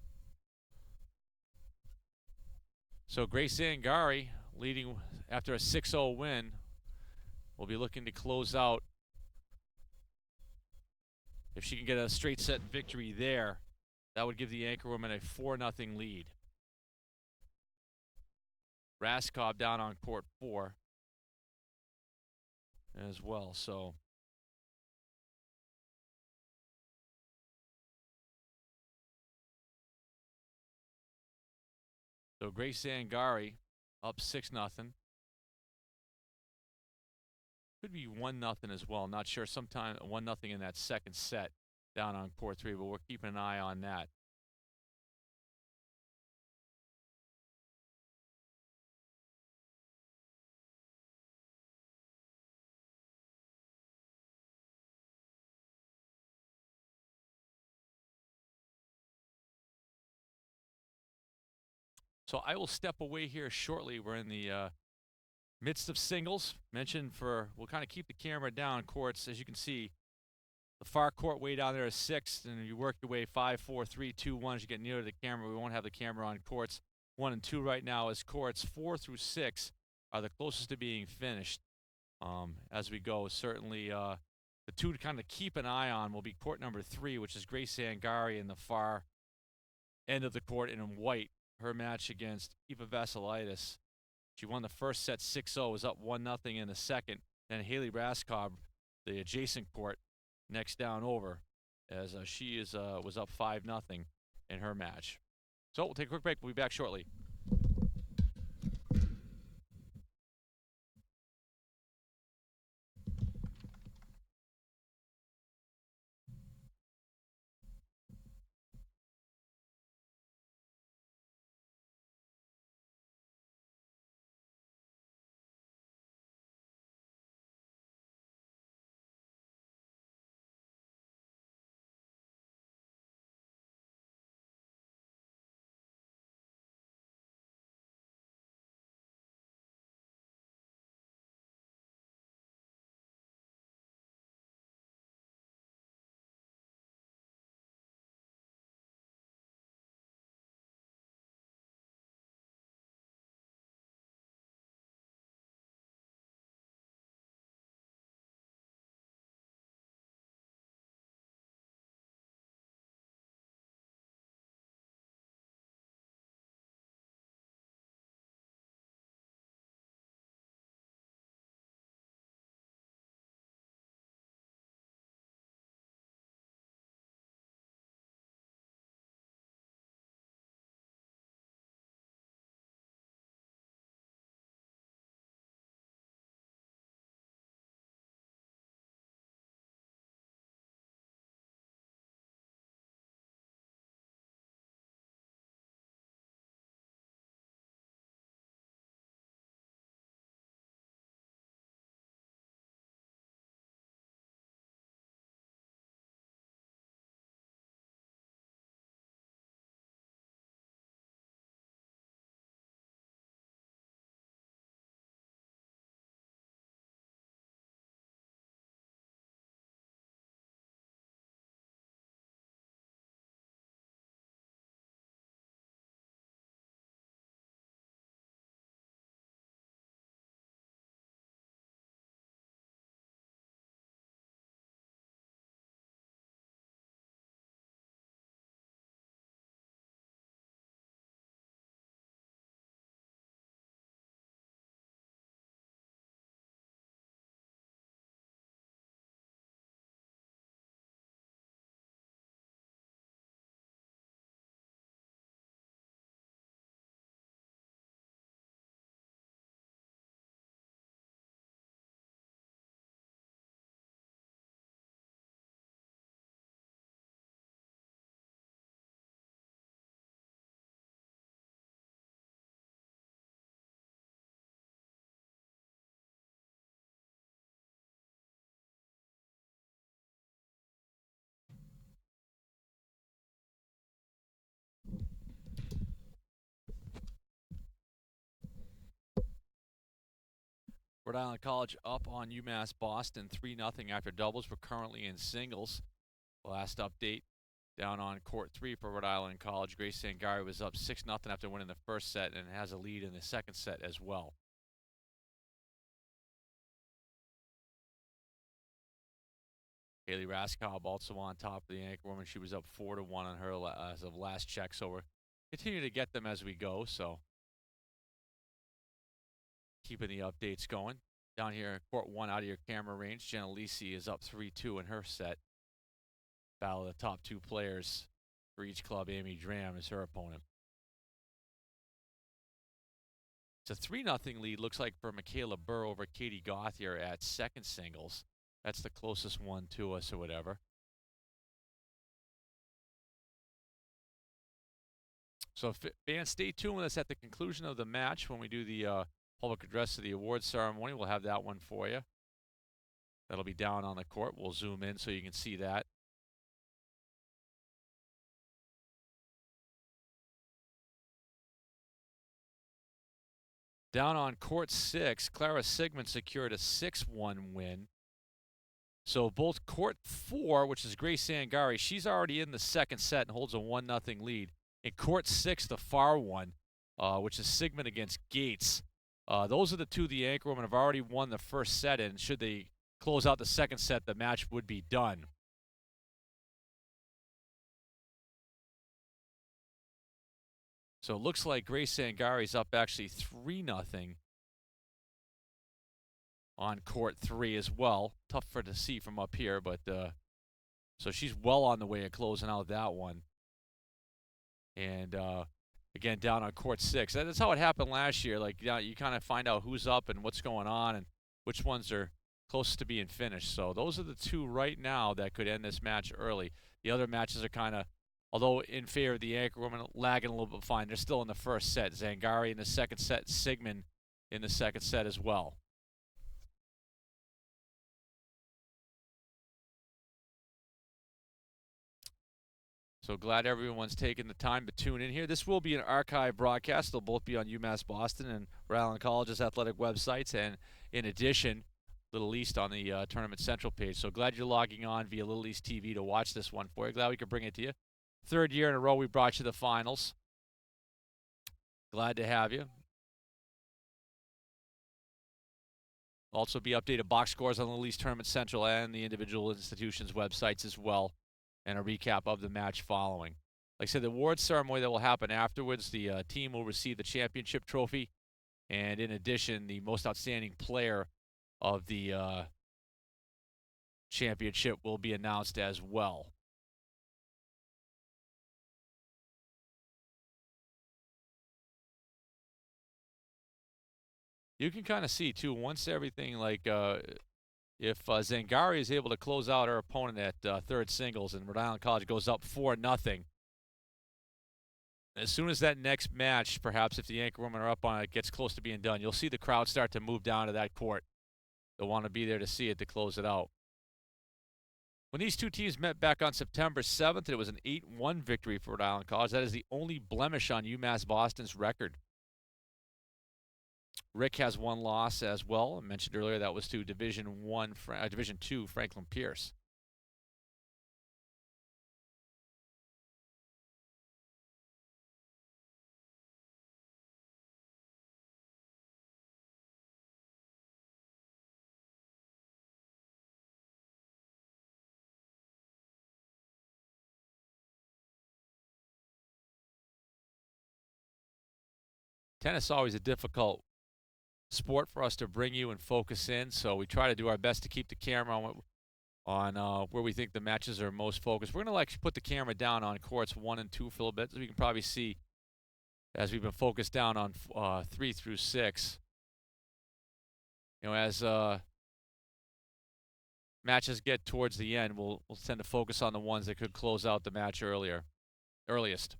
So Grace Angari leading after a 6-0 win will be looking to close out. If she can get a straight set victory there, that would give the Anchorwomen a 4-0 lead. Raskov down on court 4 as well. So Grace Angari up 6-0. Could be 1-0 as well. Not sure. Sometime 1-0 in that second set down on court 3, but we're keeping an eye on that. So I will step away here shortly. We're in the midst of singles. We'll kind of keep the camera down courts. As you can see, the far court way down there is 6th, and you work your way 5, 4, 3, 2, 1 as you get near the camera. We won't have the camera on courts 1 and 2 right now, as courts 4 through 6 are the closest to being finished as we go. Certainly the two to kind of keep an eye on will be court number 3, which is Grace Angari in the far end of the court in white. Her match against Eva Vasilaitis. She won the first set 6-0, was up 1-0 in the second. Then Haley Raskov, the adjacent court, next down over, as she was up 5-0 in her match. So we'll take a quick break. We'll be back shortly. Rhode Island College up on UMass Boston 3-0 after doubles. We're currently in singles. Last update, Down on court 3 for Rhode Island College, Grace Sangari was up 6-0 after winning the first set and has a lead in the second set as well. Haley Raskob also on top of the Anchorwomen. She was up 4-1 on her as of last check, so we're continuing to get them as we go, so keeping the updates going. Down here, court 1 out of your camera range, Jenna Lisi is up 3-2 in her set. Battle of the top 2 players for each club. Amy Dram is her opponent. It's a 3-0 lead, looks like, for Michaela Burr over Katie Gauthier at second singles. That's the closest one to us or whatever. So fans, stay tuned with us at the conclusion of the match when we do the public address of the awards ceremony. We'll have that one for you. That'll be down on the court. We'll zoom in so you can see that. Down on court 6, Clara Sigmund secured a 6-1 win. So both court 4, which is Grace Sangari, she's already in the second set and holds a 1-0 lead. In court 6, the far one, which is Sigmund against Gates. Those are the two the Anchorwomen have already won the first set in. Should they close out the second set, the match would be done. So it looks like Grace Sangari's up actually 3-0 on court 3 as well. Tough for to see from up here, but so she's well on the way of closing out that one. And again, down on court 6. That's how it happened last year. Like, you kind of find out who's up and what's going on and which ones are closest to being finished. So those are the two right now that could end this match early. The other matches are kind of, although in favor of the Anchorwomen, lagging a little bit behind. They're still in the first set. Zangari in the second set, Sigmund in the second set as well. So glad everyone's taking the time to tune in here. This will be an archive broadcast. They'll both be on UMass Boston and Rhode Island College's athletic websites, and in addition, Little East on the Tournament Central page. So glad you're logging on via Little East TV to watch this one for you. Glad we could bring it to you. Third year in a row we brought you the finals. Glad to have you. Also be updated box scores on Little East Tournament Central and the individual institutions' websites as well, and a recap of the match following. Like I said, the awards ceremony that will happen afterwards, the team will receive the championship trophy, and in addition, the most outstanding player of the championship will be announced as well. You can kind of see, too, once everything, like, if Zangari is able to close out her opponent at third singles and Rhode Island College goes up 4-0, as soon as that next match, perhaps if the Anchorwomen are up on it, gets close to being done, you'll see the crowd start to move down to that court. They'll want to be there to see it to close it out. When these two teams met back on September 7th, it was an 8-1 victory for Rhode Island College. That is the only blemish on UMass Boston's record. Rick has one loss as well. I mentioned earlier that was to Division II Franklin Pierce. Tennis is always a difficult sport for us to bring you and focus in, so we try to do our best to keep the camera on where we think the matches are most focused. We're going to put the camera down on courts 1 and 2 for a little bit, so we can probably see as we've been focused down on 3 through 6. You know, as matches get towards the end, we'll tend to focus on the ones that could close out the match earliest.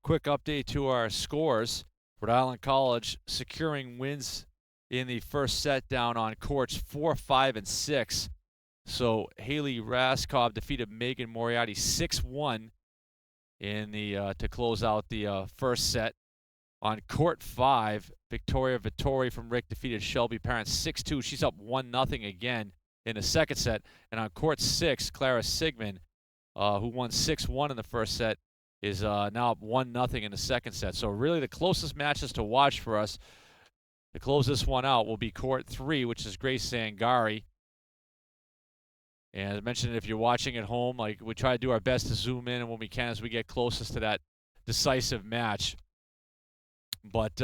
quick update to our scores. Rhode Island College securing wins in the first set down on courts 4, 5, and 6. So Haley Raskov defeated Megan Moriarty 6-1 in the to close out the first set. On court 5, Victoria Vittori from Rick defeated Shelby Parent 6-2. She's up 1-0 again in the second set. And on court 6, Clara Sigmund, who won 6-1 in the first set, is now up 1-0 in the second set. So really the closest matches to watch for us to close this one out will be court 3, which is Grace Zangari. And as I mentioned, if you're watching at home, like, we try to do our best to zoom in when we can as we get closest to that decisive match. But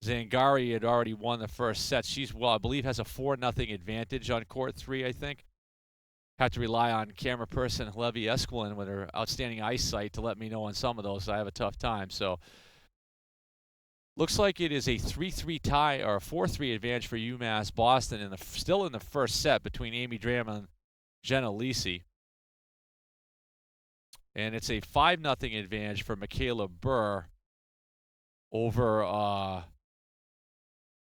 Zangari had already won the first set. She's, well, I believe, has a 4-0 advantage on court 3, I think. Have to rely on camera person Levy Esquilin with her outstanding eyesight to let me know on some of those. I have a tough time. So looks like it is a 3-3 tie or a 4-3 advantage for UMass Boston, still in the first set between Amy Dram and Jenna Lisi. And it's a 5-0 advantage for Michaela Burr over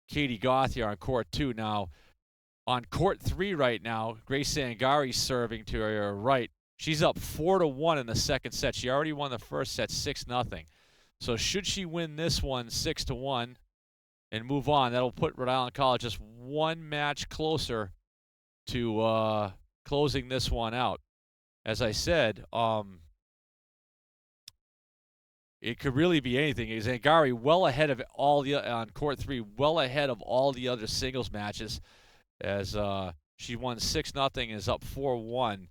Katie Gauthier on court 2. Now, on court 3 right now, Grace Zangari serving to her right. She's up 4-1 in the second set. She already won the first set 6-0. So should she win this one 6-1 and move on, that'll put Rhode Island College just one match closer to closing this one out. As I said, it could really be anything. Zangari well ahead of all the on court 3, well ahead of all the other singles matches, as she won 6-0 and is up 4-1.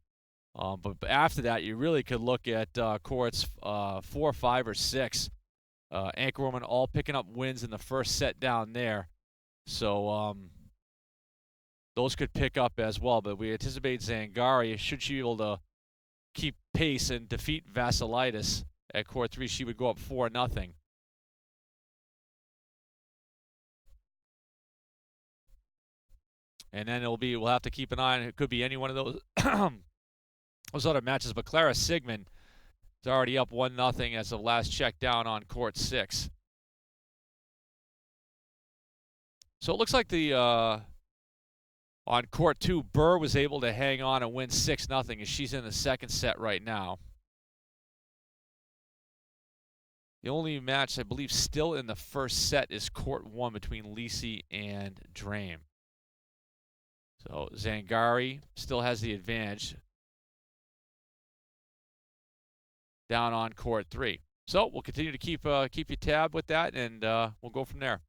But after that, you really could look at courts 4, 5, or 6. Anchorwomen all picking up wins in the first set down there. So those could pick up as well. But we anticipate Zangari, should she be able to keep pace and defeat Vassilitis at court 3, she would go up 4-0. And then we'll have to keep an eye on it. It could be any one of those those other matches. But Clara Sigmund is already up 1-0 as of last check down on court 6. So it looks like the on court 2, Burr was able to hang on and win 6-0 as she's in the second set right now. The only match, I believe, still in the first set is court 1 between Lisi and Drame. So Zangari still has the advantage down on court 3. So we'll continue to keep you tab with that, and we'll go from there.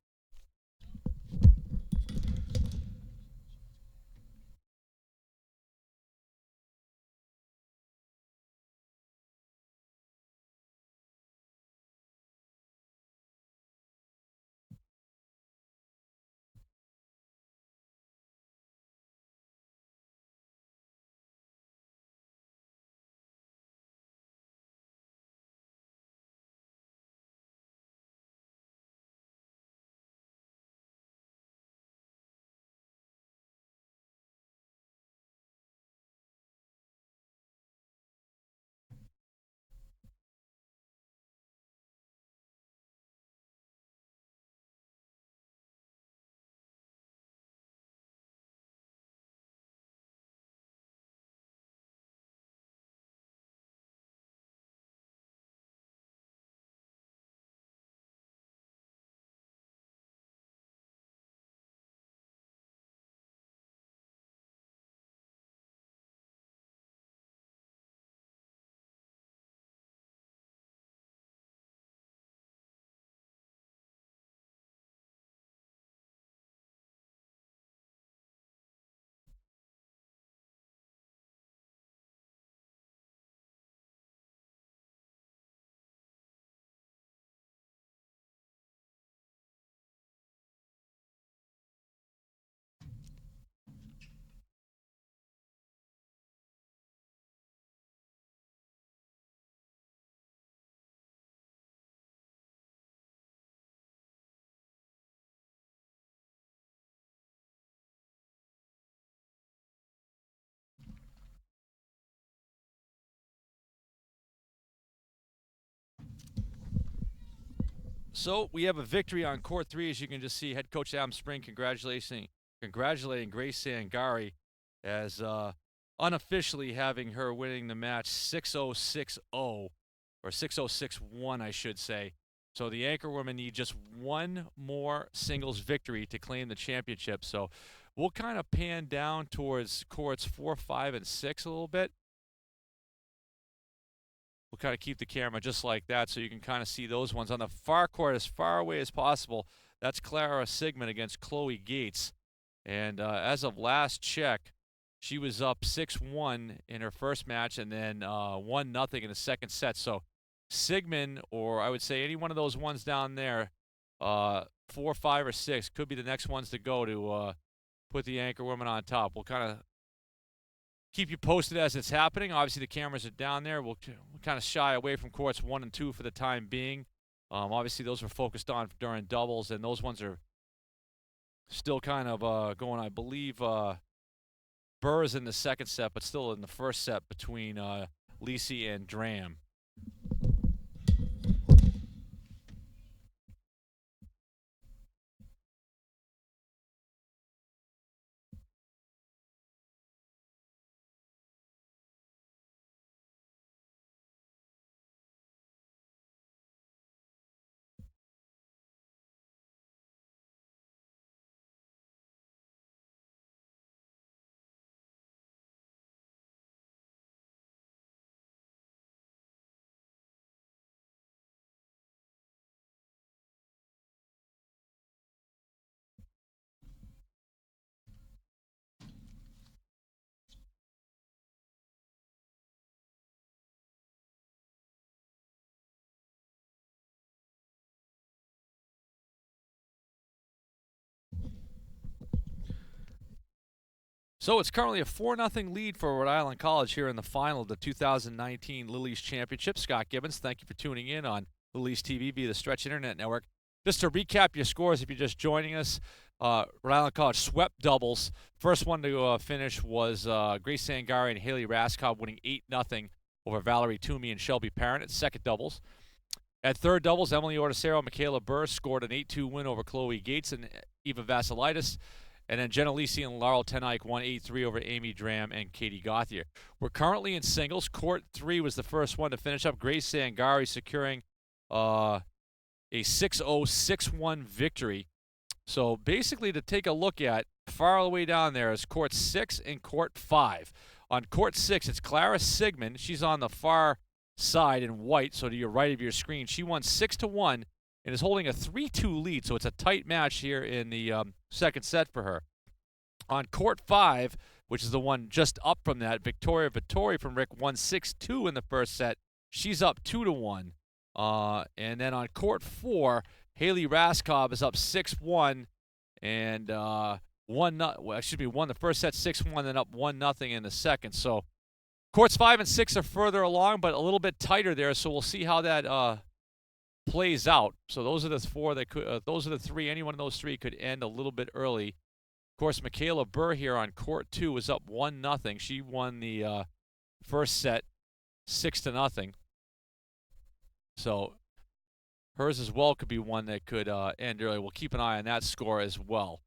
So we have a victory on court 3, as you can just see. Head coach Adam Spring congratulating Grace Sangari as unofficially having her winning the match 6-0, 6-0, or 6-0, 6-1, I should say. So the Anchorwomen need just one more singles victory to claim the championship. So we'll kind of pan down towards courts 4, 5, and 6 a little bit. We'll kind of keep the camera just like that so you can kind of see those ones. On the far court, as far away as possible, that's Clara Sigmund against Chloe Gates. And as of last check, she was up 6-1 in her first match and then 1-0 in the second set. So Sigmund, or I would say any one of those ones down there, 4, 5, or 6, could be the next ones to go to put the Anchorwomen on top. We'll kind of keep you posted as it's happening. Obviously, the cameras are down there. We'll kind of shy away from courts 1 and 2 for the time being. Obviously, those were focused on during doubles, and those ones are still kind of going, I believe, Burr's in the second set, but still in the first set between LEC and Dram. So it's currently a 4-0 lead for Rhode Island College here in the final of the 2019 Little East Championship. Scott Gibbons, thank you for tuning in on Little East TV via the Stretch Internet Network. Just to recap your scores, if you're just joining us, Rhode Island College swept doubles. First one to finish was Grace Sangari and Haley Raskob winning 8-0 over Valerie Toomey and Shelby Parent at second doubles. At third doubles, Emily Orticero and Michaela Burr scored an 8-2 win over Chloe Gates and Eva Vassilitis. And then Jenna Lisi and Laurel Tenike won 8-3 over Amy Dram and Katie Gauthier. We're currently in singles. Court 3 was the first one to finish up. Grace Sangari securing a 6-0, 6-1 victory. So basically, to take a look at, far all the way down there is court 6 and court 5. On court 6, it's Clara Sigmund. She's on the far side in white, so to your right of your screen. She won 6-1 and is holding a 3-2 lead, so it's a tight match here in the second set for her. On court 5, which is the one just up from that, Victoria Vittori from Rick won 6-2 in the first set. She's up 2-1. And then on court 4, Haley Raskob is up 6-1 and won the first set 6-1, then up 1-0 in the second. So courts 5 and 6 are further along, but a little bit tighter there. So we'll see how that plays out. So those are the four that could. Those are the three. Any one of those three could end a little bit early. Of course, Michaela Burr here on court 2 was up 1-0. She won the first set 6-0. So hers as well could be one that could end early. We'll keep an eye on that score as well.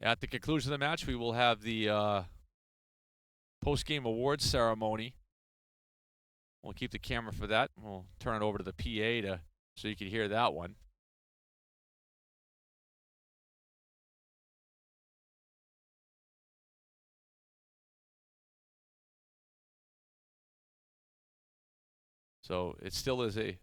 At the conclusion of the match, we will have the post-game awards ceremony. We'll keep the camera for that. We'll turn it over to the PA so you can hear that one. So it still is a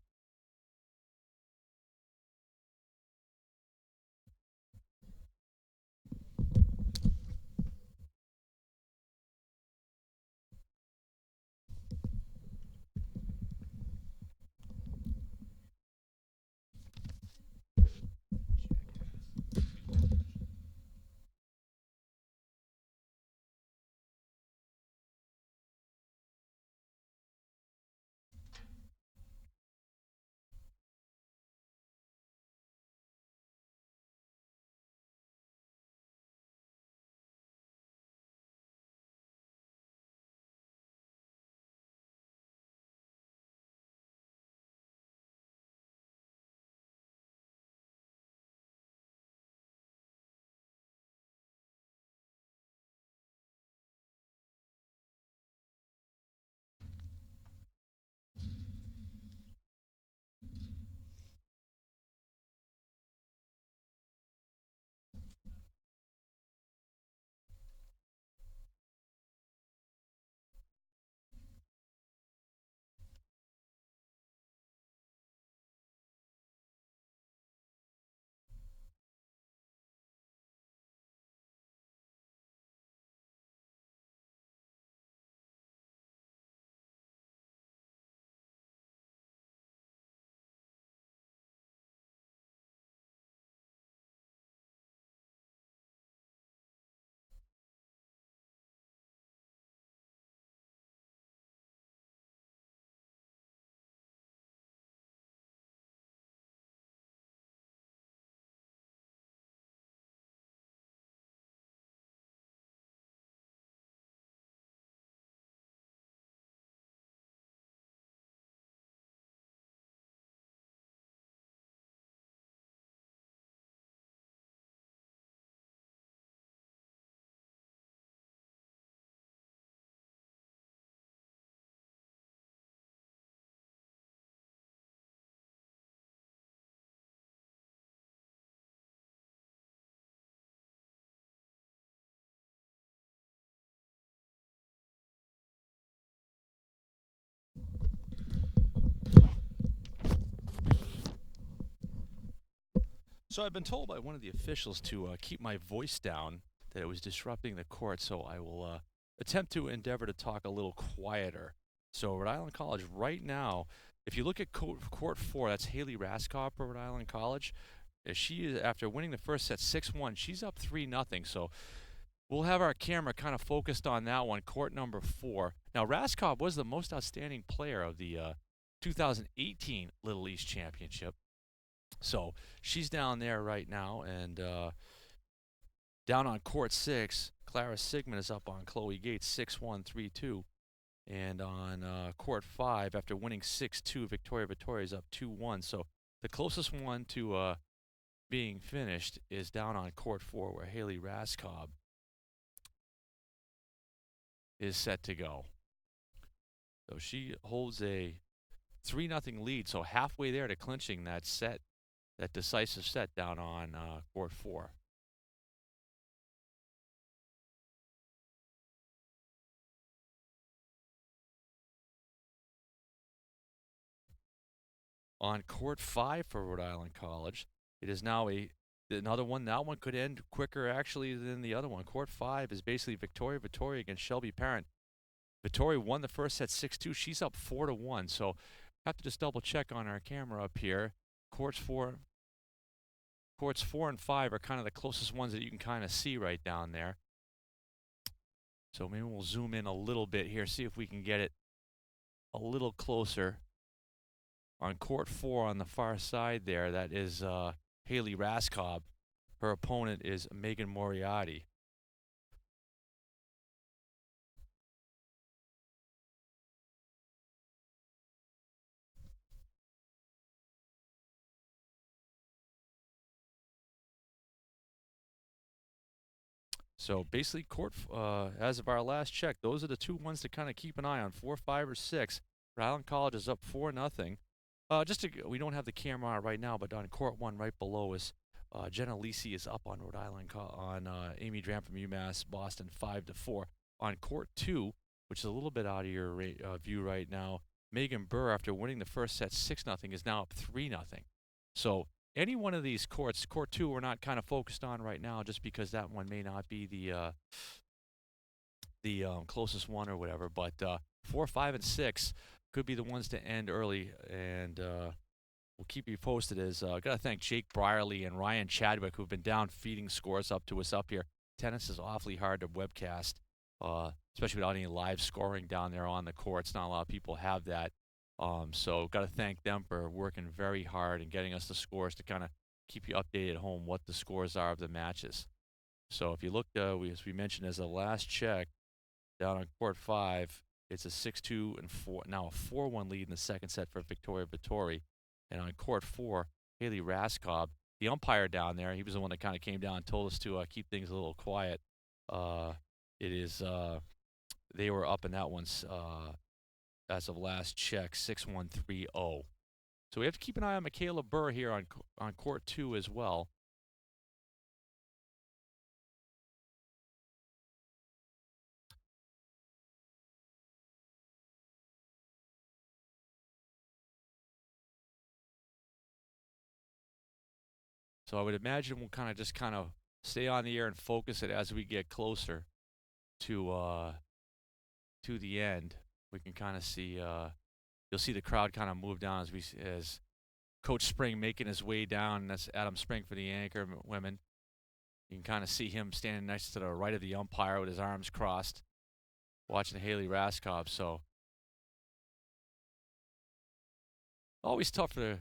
So I've been told by one of the officials to keep my voice down, that it was disrupting the court, so I will attempt to endeavor to talk a little quieter. So Rhode Island College right now, if you look at court 4, that's Haley Raskop for Rhode Island College. She is, after winning the first set 6-1, she's up 3-0. So we'll have our camera kind of focused on that one, court number 4. Now Raskop was the most outstanding player of the 2018 Little East Championship. So she's down there right now, and down on court 6, Clara Sigmund is up on Chloe Gates 6-1, 3-2. And on court 5, after winning 6-2, Victoria Vittoria is up 2-1. So the closest one to being finished is down on court 4, where Haley Raskop is set to go. So she holds a 3-0 lead, so halfway there to clinching that set, that decisive set down on court 4. On court 5 for Rhode Island College, it is now another one. That one could end quicker, actually, than the other one. Court 5 is basically Victoria Vittoria against Shelby Parent. Vittoria won the first set 6-2. She's up 4-1. So have to just double check on our camera up here. Courts 4 and 5 are kind of the closest ones that you can kind of see right down there. So maybe we'll zoom in a little bit here, see if we can get it a little closer. On court 4 on the far side there, that is Haley Raskop. Her opponent is Megan Moriarty. So basically, court, as of our last check, those are the two ones to kind of keep an eye on, 4, 5, or 6. Rhode Island College is up 4-0. We don't have the camera on right now, but on court 1 right below us, Jenna LEC is up on Rhode Island, on Amy Dram from UMass Boston 5-4. On court 2, which is a little bit out of your view right now, Megan Burr, after winning the first set 6-0, is now up 3-0. So any one of these courts, court 2, we're not kind of focused on right now, just because that one may not be the closest one or whatever. But 4, 5, and 6 could be the ones to end early, and we'll keep you posted. As got to thank Jake Brierly and Ryan Chadwick, who've been down feeding scores up to us up here. Tennis is awfully hard to webcast, especially without any live scoring down there on the courts. Not a lot of people have that. So got to thank them for working very hard and getting us the scores to kind of keep you updated at home what the scores are of the matches. So if you look, as we mentioned as a last check, down on court 5, it's a 6-2 and 4, now a 4-1 lead in the second set for Victoria Vittori. And on court 4, Haley Raskop, the umpire down there, he was the one that kind of came down and told us to keep things a little quiet. They were up in that one as of last check, 6-1, 3-0. So we have to keep an eye on Michaela Burr here on court 2 as well. So I would imagine we'll kind of stay on the air and focus it as we get closer to the end. We can kind of see, you'll see the crowd kind of move down as Coach Spring making his way down. And that's Adam Spring for the Anchorwomen. You can kind of see him standing next to the right of the umpire with his arms crossed, watching Haley Raskop. So always tough for,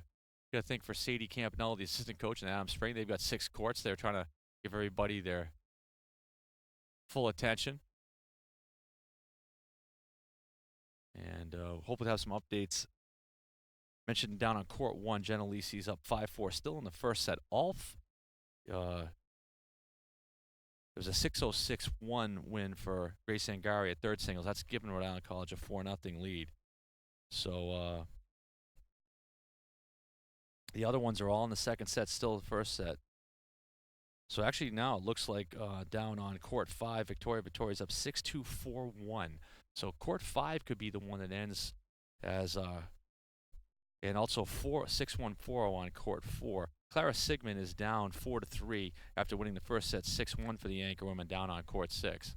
I think, for Sadie Campanello, the assistant coach, and Adam Spring. They've got 6 courts. They're trying to give everybody their full attention. And hopefully have some updates. Mentioned down on court 1, Jenna Lisi's up 5-4, still in the first set. There was a 6-0-6-1 win for Grace Angari at third singles. That's given Rhode Island College a 4-0 lead. So the other ones are all in the second set, still the first set. So actually now it looks like down on court 5, Victoria Vittoria's up 6-2, 4-1. So court 5 could be the one that ends as, and also 6-1, 4-0 on court 4. Clara Sigmund is down 4-3 after winning the first set 6-1 for the Anchorwomen down on court 6.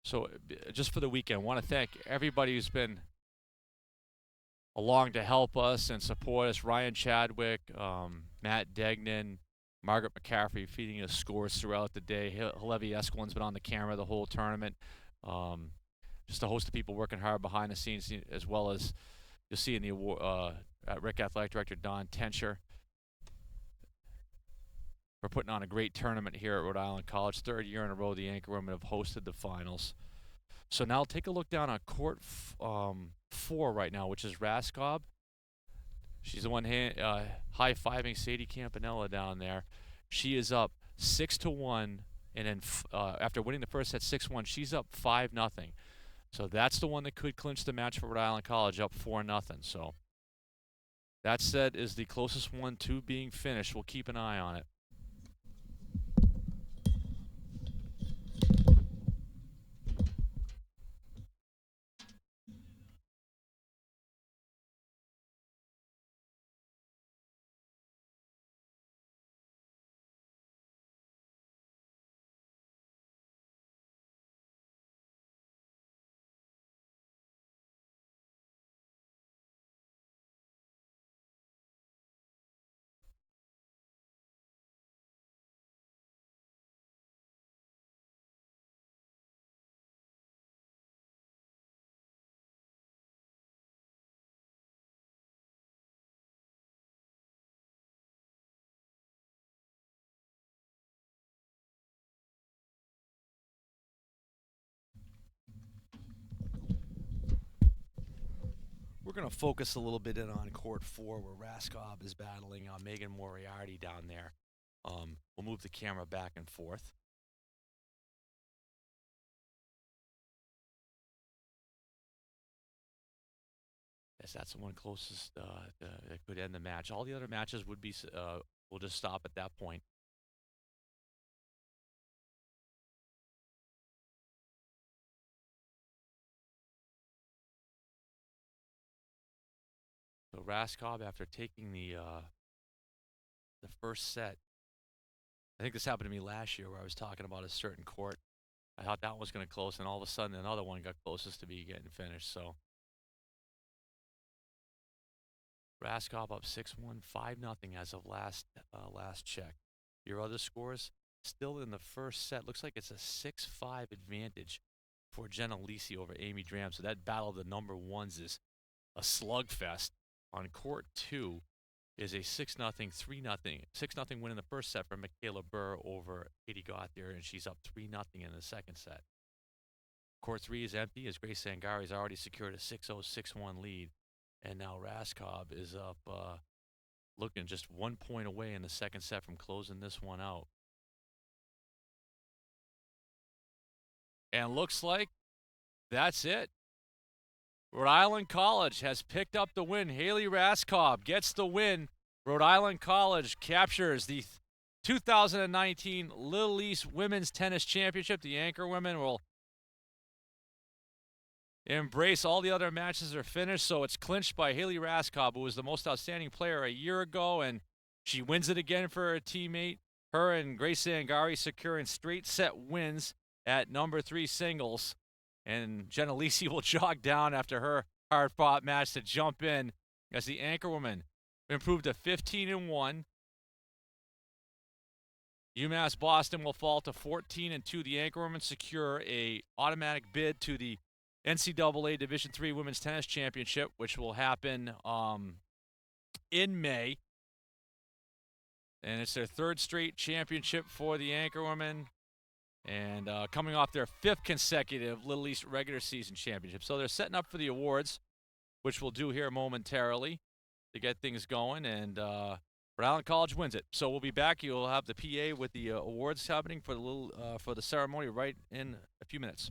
So just for the weekend, I want to thank everybody who's been along to help us and support us. Ryan Chadwick, Matt Degnan, Margaret McCaffrey feeding us scores throughout the day. Halevi Esquin's been on the camera the whole tournament. Just a host of people working hard behind the scenes, as well as you'll see in the award, Rick Athletic Director Don Tencher. We're putting on a great tournament here at Rhode Island College. Third year in a row, the Anchorwomen have hosted the finals. So now take a look down on court 4 right now, which is Raskob. She's the one high-fiving Sadie Campanella down there. She is up 6-1, and then after winning the first set 6-1, she's up 5-0. So that's the one that could clinch the match for Rhode Island College, up 4-0. So that set is the closest one to being finished. We'll keep an eye on it. We're going to focus a little bit in on court 4 where Raskob is battling Megan Moriarty down there. We'll move the camera back and forth. Yes, that's the one closest that could end the match. All the other matches would be, we'll just stop at that point. So Raskob, after taking the first set, I think this happened to me last year where I was talking about a certain court. I thought that one was going to close, and all of a sudden another one got closest to be getting finished. So Raskob up 6-1, 5-0 as of last check. Your other scores still in the first set. Looks like it's a 6-5 advantage for Jenna Lisi over Amy Dram. So that battle of the number ones is a slugfest. On court 2 is a 6-0, 3-0, 6-0 win in the first set for Michaela Burr over Katie Gauthier, and she's up 3-0 in the second set. Court 3 is empty as Grace Sangari's already secured a 6-0, 6-1 lead. And now Raskob is up, looking just 1 point away in the second set from closing this one out. And looks like that's it. Rhode Island College has picked up the win. Haley Raskob gets the win. Rhode Island College captures the 2019 Little East Women's Tennis Championship. The Anchorwomen will embrace all the other matches are finished, so it's clinched by Haley Raskob, who was the most outstanding player a year ago, and she wins it again for her teammate. Her and Grace Sangari securing straight set wins at number 3 singles. And Jenna Lisi will jog down after her hard-fought match to jump in as the Anchorwomen improved to 15-1. UMass Boston will fall to 14-2. The Anchorwomen secure a automatic bid to the NCAA Division III Women's Tennis Championship, which will happen in May. And it's their 3rd straight championship for the Anchorwomen. And coming off their 5th consecutive Little East regular season championship. So they're setting up for the awards, which we'll do here momentarily to get things going. And Rhode Island College wins it. So we'll be back. You'll have the PA with the awards happening for the ceremony right in a few minutes.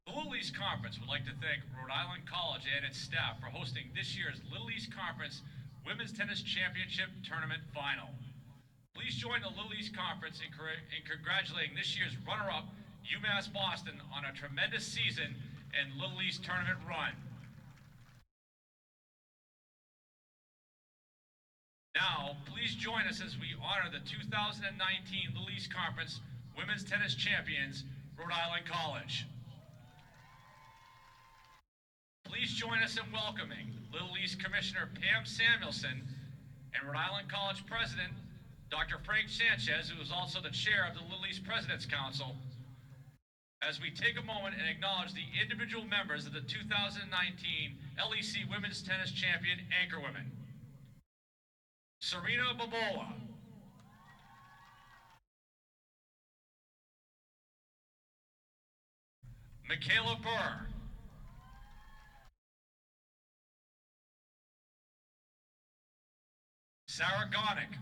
The Little East Conference would like to thank Rhode Island College and its staff for hosting this year's Little East Conference Women's Tennis Championship Tournament Final. Please join the Little East Conference in congratulating this year's runner-up, UMass Boston, on a tremendous season and Little East tournament run. Now, please join us as we honor the 2019 Little East Conference Women's Tennis Champions, Rhode Island College. Please join us in welcoming Little East Commissioner Pam Samuelson and Rhode Island College President Dr. Frank Sanchez, who is also the chair of the Little East President's Council, as we take a moment and acknowledge the individual members of the 2019 LEC Women's Tennis Champion Anchorwomen. Serena Bobola, Michaela Burr, Sarah Gonick,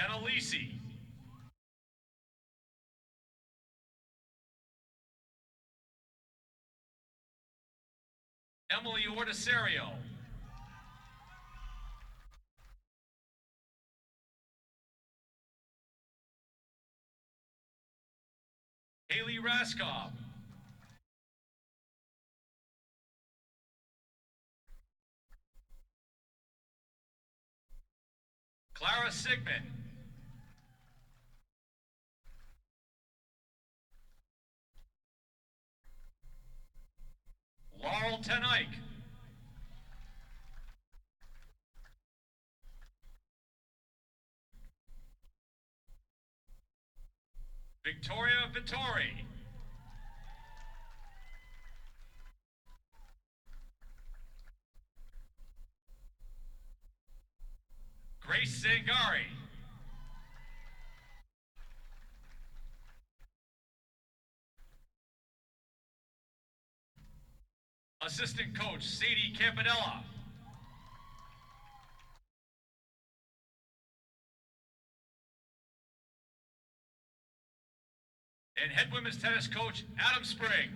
LEC. Emily Ortisario. Haley Raskov. Clara Sigmund. Laurel Ten Eyck. Victoria Vittori. Grace Zangari. Assistant coach Sadie Campanella. And head women's tennis coach Adam Spring.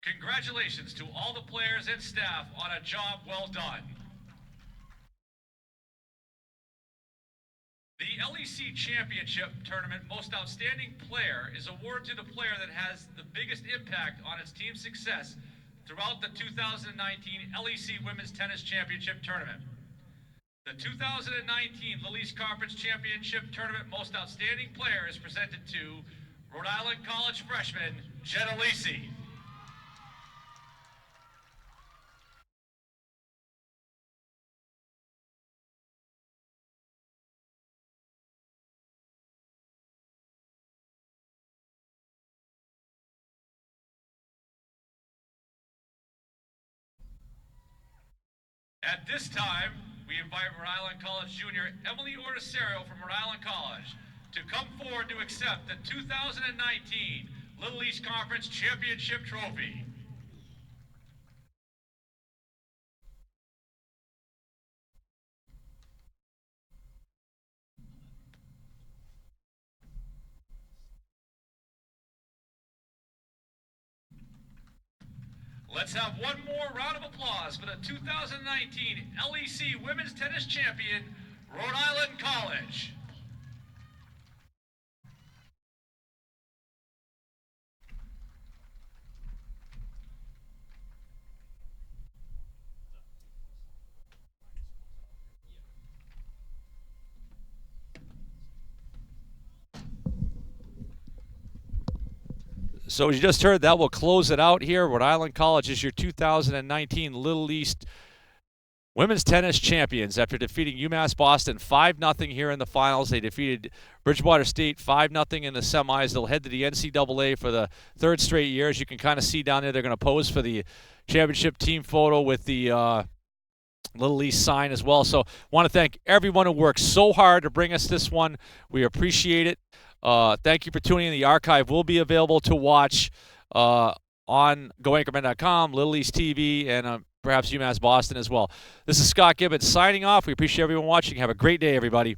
Congratulations to all the players and staff on a job well done. The LEC Championship Tournament Most Outstanding Player is awarded to the player that has the biggest impact on its team's success throughout the 2019 LEC Women's Tennis Championship Tournament. The 2019 Little East Conference Championship Tournament Most Outstanding Player is presented to Rhode Island College freshman Jenna Lacey. At this time, we invite Rhode Island College junior Emily Ortisario from Rhode Island College to come forward to accept the 2019 Little East Conference Championship Trophy. Let's have one more round of applause for the 2019 LEC Women's Tennis Champion, Rhode Island College. So as you just heard, that will close it out here. Rhode Island College is your 2019 Little East Women's Tennis Champions after defeating UMass Boston 5-0 here in the finals. They defeated Bridgewater State 5-0 in the semis. They'll head to the NCAA for the third straight year. As you can kind of see down there, they're going to pose for the championship team photo with the Little East sign as well. So want to thank everyone who worked so hard to bring us this one. We appreciate it. Thank you for tuning in. The archive will be available to watch on GoAnchorwomen.com, Little East TV, and perhaps UMass Boston as well. This is Scott Gibbons signing off. We appreciate everyone watching. Have a great day, everybody.